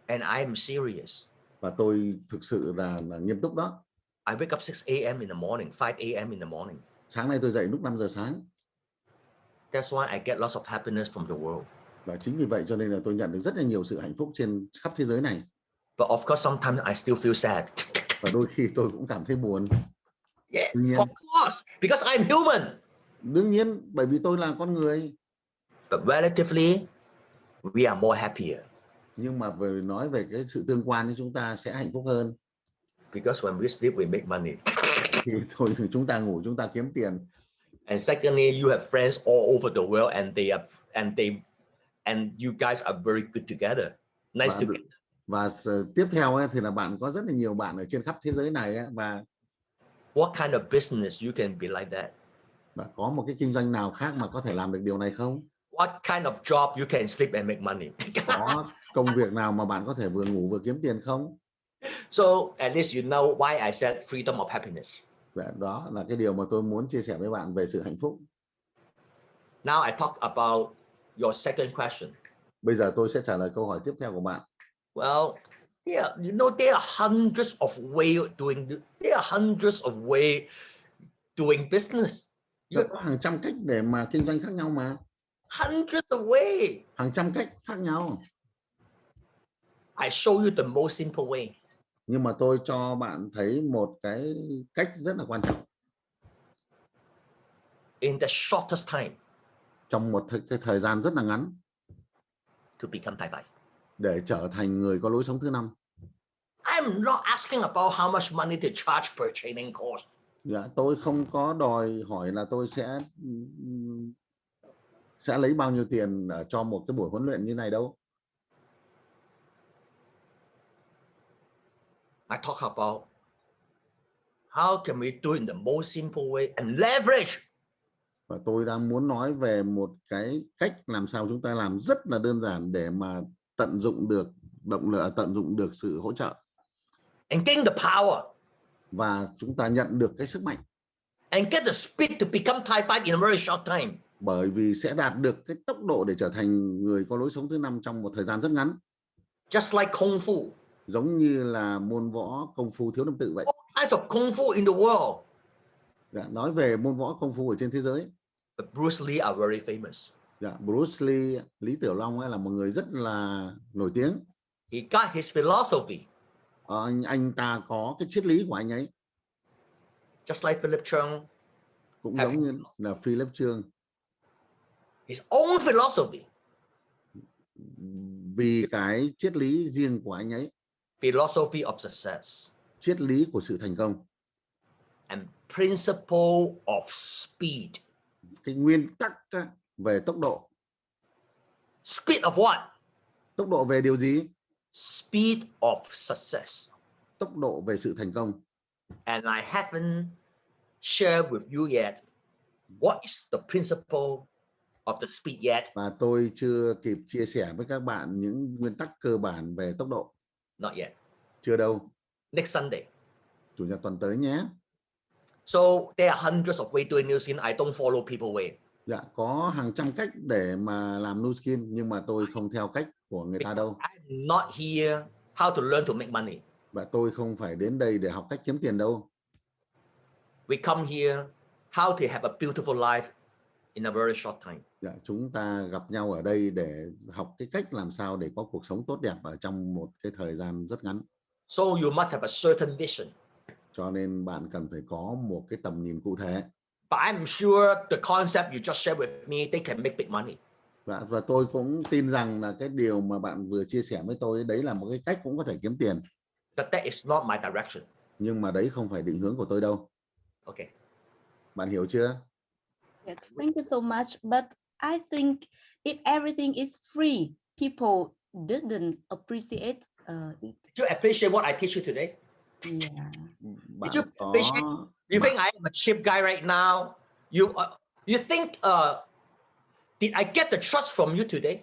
And I am serious. Và tôi thực sự là nghiêm túc đó. I wake up 6 a.m. in the morning, 5 a.m. in the morning. Sáng nay tôi dậy lúc 5 giờ sáng. That's why I get lots of happiness from the world. Và chính vì vậy cho nên là tôi nhận được rất là nhiều sự hạnh phúc trên khắp thế giới này. But of course, sometimes I still feel sad. Và đôi khi tôi cũng cảm thấy buồn. Yeah, of course, because I'm human. Đương nhiên, bởi vì tôi là con người. But relatively, we are more happier. Nhưng mà nói về cái sự tương quan thì chúng ta sẽ hạnh phúc hơn. Because when we sleep, we make money. Thì thôi chúng ta ngủ, chúng ta kiếm tiền. And secondly, you have friends all over the world, and you guys are very good together. Nice together. Và tiếp theo ấy, thì là bạn có rất là nhiều bạn ở trên khắp thế giới này ấy, và what kind of business you can be like that? Và có một cái kinh doanh nào khác mà có thể làm được điều này không? What kind of job you can sleep and make money? Có công việc nào mà bạn có thể vừa ngủ vừa kiếm tiền không? So at least you know why I said freedom of happiness. Và đó là cái điều mà tôi muốn chia sẻ với bạn về sự hạnh phúc. Now I talk about your second question. Bây giờ tôi sẽ trả lời câu hỏi tiếp theo của bạn. Well, yeah, you know there are hundreds of ways doing business. Có hàng trăm cách để mà kinh doanh khác nhau mà. Hundreds of ways. Hàng trăm cách khác nhau. I show you the most simple way. Nhưng mà tôi cho bạn thấy một cái cách rất là quan trọng. In the shortest time. Trong một cái thời gian rất là ngắn. To become type 5. Để trở thành người có lối sống thứ 5. I'm not asking about how much money to charge per training course. Dạ, tôi không có đòi hỏi là tôi sẽ lấy bao nhiêu tiền cho một cái buổi huấn luyện như này đâu. I talk about how can we do it in the most simple way and leverage. Và tôi đang muốn nói về một cái cách làm sao chúng ta làm rất là đơn giản để mà tận dụng được động lực, tận dụng được sự hỗ trợ. And gain the power. Và chúng ta nhận được cái sức mạnh. And get the speed to become type 5 in a very short time. Bởi vì sẽ đạt được cái tốc độ để trở thành người có lối sống thứ 5 trong một thời gian rất ngắn. Just like Kung Fu. Giống như là môn võ công phu thiếu lâm tự vậy. All kinds of Kung Fu in the world. Dạ, nói về môn võ công phu ở trên thế giới. But Bruce Lee are very famous. Dạ, Bruce Lee, Lý Tiểu Long ấy là một người rất là nổi tiếng. He got his philosophy. Anh ta có cái triết lý của anh ấy. Just like Philip Cheung, Cũng giống như là Philip Cheung. his own philosophy. Vì cái triết lý riêng của anh ấy. Philosophy of success. Triết lý của sự thành công. And principle of speed. Cái nguyên tắc về tốc độ. Speed of what? Tốc độ về điều gì? Speed of success. Tốc độ về sự thành công. And I haven't shared with you yet what is the principle of the speed yet. Và tôi chưa kịp chia sẻ với các bạn những nguyên tắc cơ bản về tốc độ. Not yet. Chưa đâu. Next Sunday. Chủ nhật tuần tới nhé. So there are hundreds of ways doing new skin. I don't follow people way. Dạ, có hàng trăm cách để mà làm new skin, nhưng mà tôi không theo cách của người ta đâu. I'm not here how to learn to make money. Và tôi không phải đến đây để học cách kiếm tiền đâu. We come here how to have a beautiful life in a very short time. Dạ, chúng ta gặp nhau ở đây để học cái cách làm sao để có cuộc sống tốt đẹp ở trong một cái thời gian rất ngắn. So you must have a certain vision. Cho nên bạn cần phải có một cái tầm nhìn cụ thể. But I'm sure the concept you just shared with me, they can make big money. Và tôi cũng tin rằng là cái điều mà bạn vừa chia sẻ với tôi đấy là một cái cách cũng có thể kiếm tiền. But that is not my direction. Nhưng mà đấy không phải định hướng của tôi đâu. Okay. Bạn hiểu chưa? Yes, thank you so much. But I think if everything is free, people didn't appreciate it. Did you appreciate what I teach you today? Yeah. Did you appreciate? You think I am a cheap guy right now? You think did I get the trust from you today?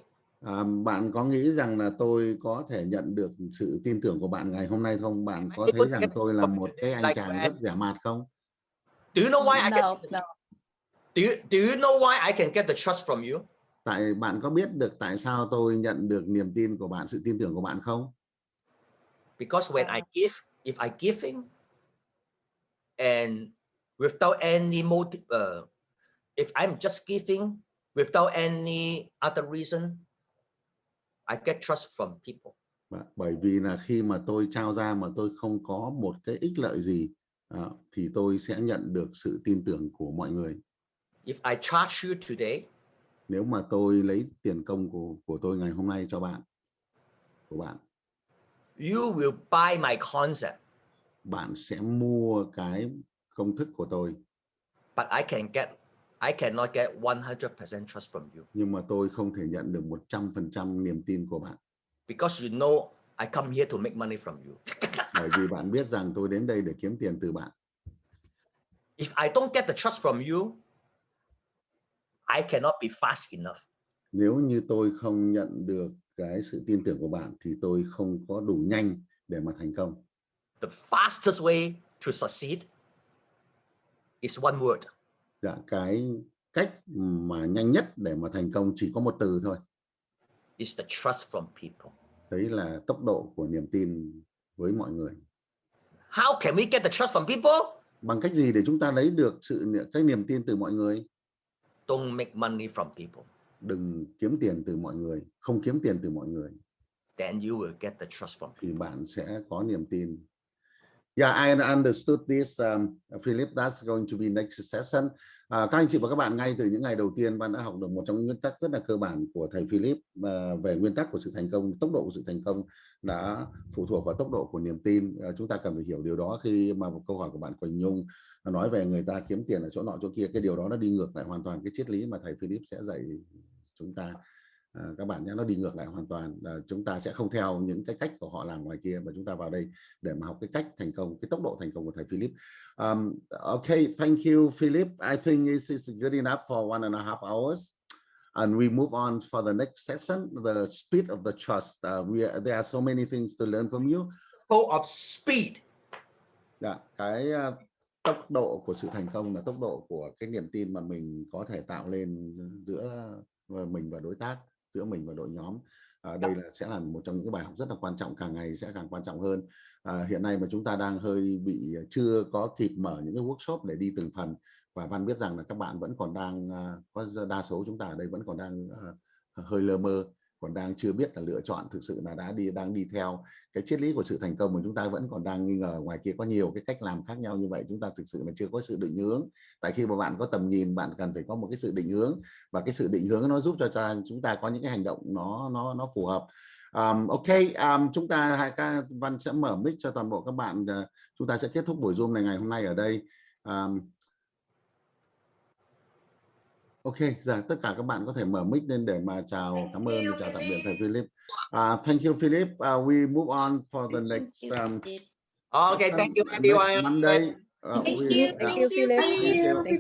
Bạn có nghĩ rằng là tôi có thể nhận được sự tin tưởng của bạn ngày hôm nay không? Bạn có thấy rằng tôi là một cái anh chàng rất dẻo mạt không? Do you know why I No. do you know why I can get the trust from you? Tại bạn có biết được tại sao tôi nhận được niềm tin của bạn, sự tin tưởng của bạn không? Because when I give, if I giving and without any motive, if I'm just giving without any other reason, I get trust from people. Bởi vì là khi mà tôi trao ra mà tôi không có một cái ích lợi gì, thì tôi sẽ nhận được sự tin tưởng của mọi người. If I charge you today, nếu mà tôi lấy tiền công của tôi ngày hôm nay cho bạn, you will buy my concept. Bạn sẽ mua cái công thức của tôi. But I cannot get 100% trust from you. Nhưng mà tôi không thể nhận được 100% niềm tin của bạn. Because you know I come here to make money from you. Bởi vì bạn biết rằng tôi đến đây để kiếm tiền từ bạn. If I don't get the trust from you, I cannot be fast enough. Nếu như tôi không nhận được cái sự tin tưởng của bạn thì tôi không có đủ nhanh để mà thành công. The fastest way to succeed is one word. Dạ, cái cách mà nhanh nhất để mà thành công chỉ có một từ thôi. It's the trust from people. Đấy là tốc độ của niềm tin với mọi người. How can we get the trust from people? Bằng cách gì để chúng ta lấy được cái niềm tin từ mọi người? Don't make money from people. Đừng kiếm tiền từ mọi người, không kiếm tiền từ mọi người. Then you will get the trust from people. Thì bạn sẽ có niềm tin. Yeah, I understood this, Philip. That's going to be next session. Các anh chị và các bạn, ngay từ những ngày đầu tiên bạn đã học được một trong những nguyên tắc rất là cơ bản của thầy Philip về nguyên tắc của sự thành công. Tốc độ của sự thành công đã phụ thuộc vào tốc độ của niềm tin. Chúng ta cần phải hiểu điều đó. Khi mà một câu hỏi của bạn Quỳnh Nhung nói về người ta kiếm tiền ở chỗ nọ chỗ kia, cái điều đó nó đi ngược lại hoàn toàn cái triết lý mà thầy Philip sẽ dạy chúng ta. Các bạn nhé, nó đi ngược lại hoàn toàn. Chúng ta sẽ không theo những cái cách của họ làm ngoài kia, mà chúng ta vào đây để mà học cái cách thành công, cái tốc độ thành công của thầy Philip. Okay, thank you, Philip. I think this is good enough for 1.5 hours. And we move on for the next session, the speed of the trust. There are so many things to learn from you. Of speed. Cái tốc độ của sự thành công là tốc độ của cái niềm tin mà mình có thể tạo lên giữa mình và đối tác, giữa mình và đội nhóm. Đây sẽ là một trong những cái bài học rất là quan trọng, càng ngày sẽ càng quan trọng hơn. Hiện nay mà chúng ta đang hơi bị chưa có kịp mở những cái workshop để đi từng phần, và Văn biết rằng là các bạn vẫn còn đang có đa số chúng ta ở đây vẫn còn đang hơi lơ mơ, còn đang chưa biết là lựa chọn thực sự là đang đi theo cái triết lý của sự thành công, mà chúng ta vẫn còn đang nghi ngờ ngoài kia có nhiều cái cách làm khác nhau như vậy, chúng ta thực sự là chưa có sự định hướng. Tại khi mà bạn có tầm nhìn, bạn cần phải có một cái sự định hướng, và cái sự định hướng nó giúp cho chúng ta có những cái hành động nó phù hợp. Chúng ta Văn sẽ mở mic cho toàn bộ các bạn. Chúng ta sẽ kết thúc buổi Zoom này ngày hôm nay ở đây. Ok, giờ tất cả các bạn có thể mở mic lên để mà chào, cảm ơn và chào tạm biệt thầy Philip. Thank you Philip. We move on for the next Okay, thank you everyone. next Monday. Thank you Philip. Thank you. Thank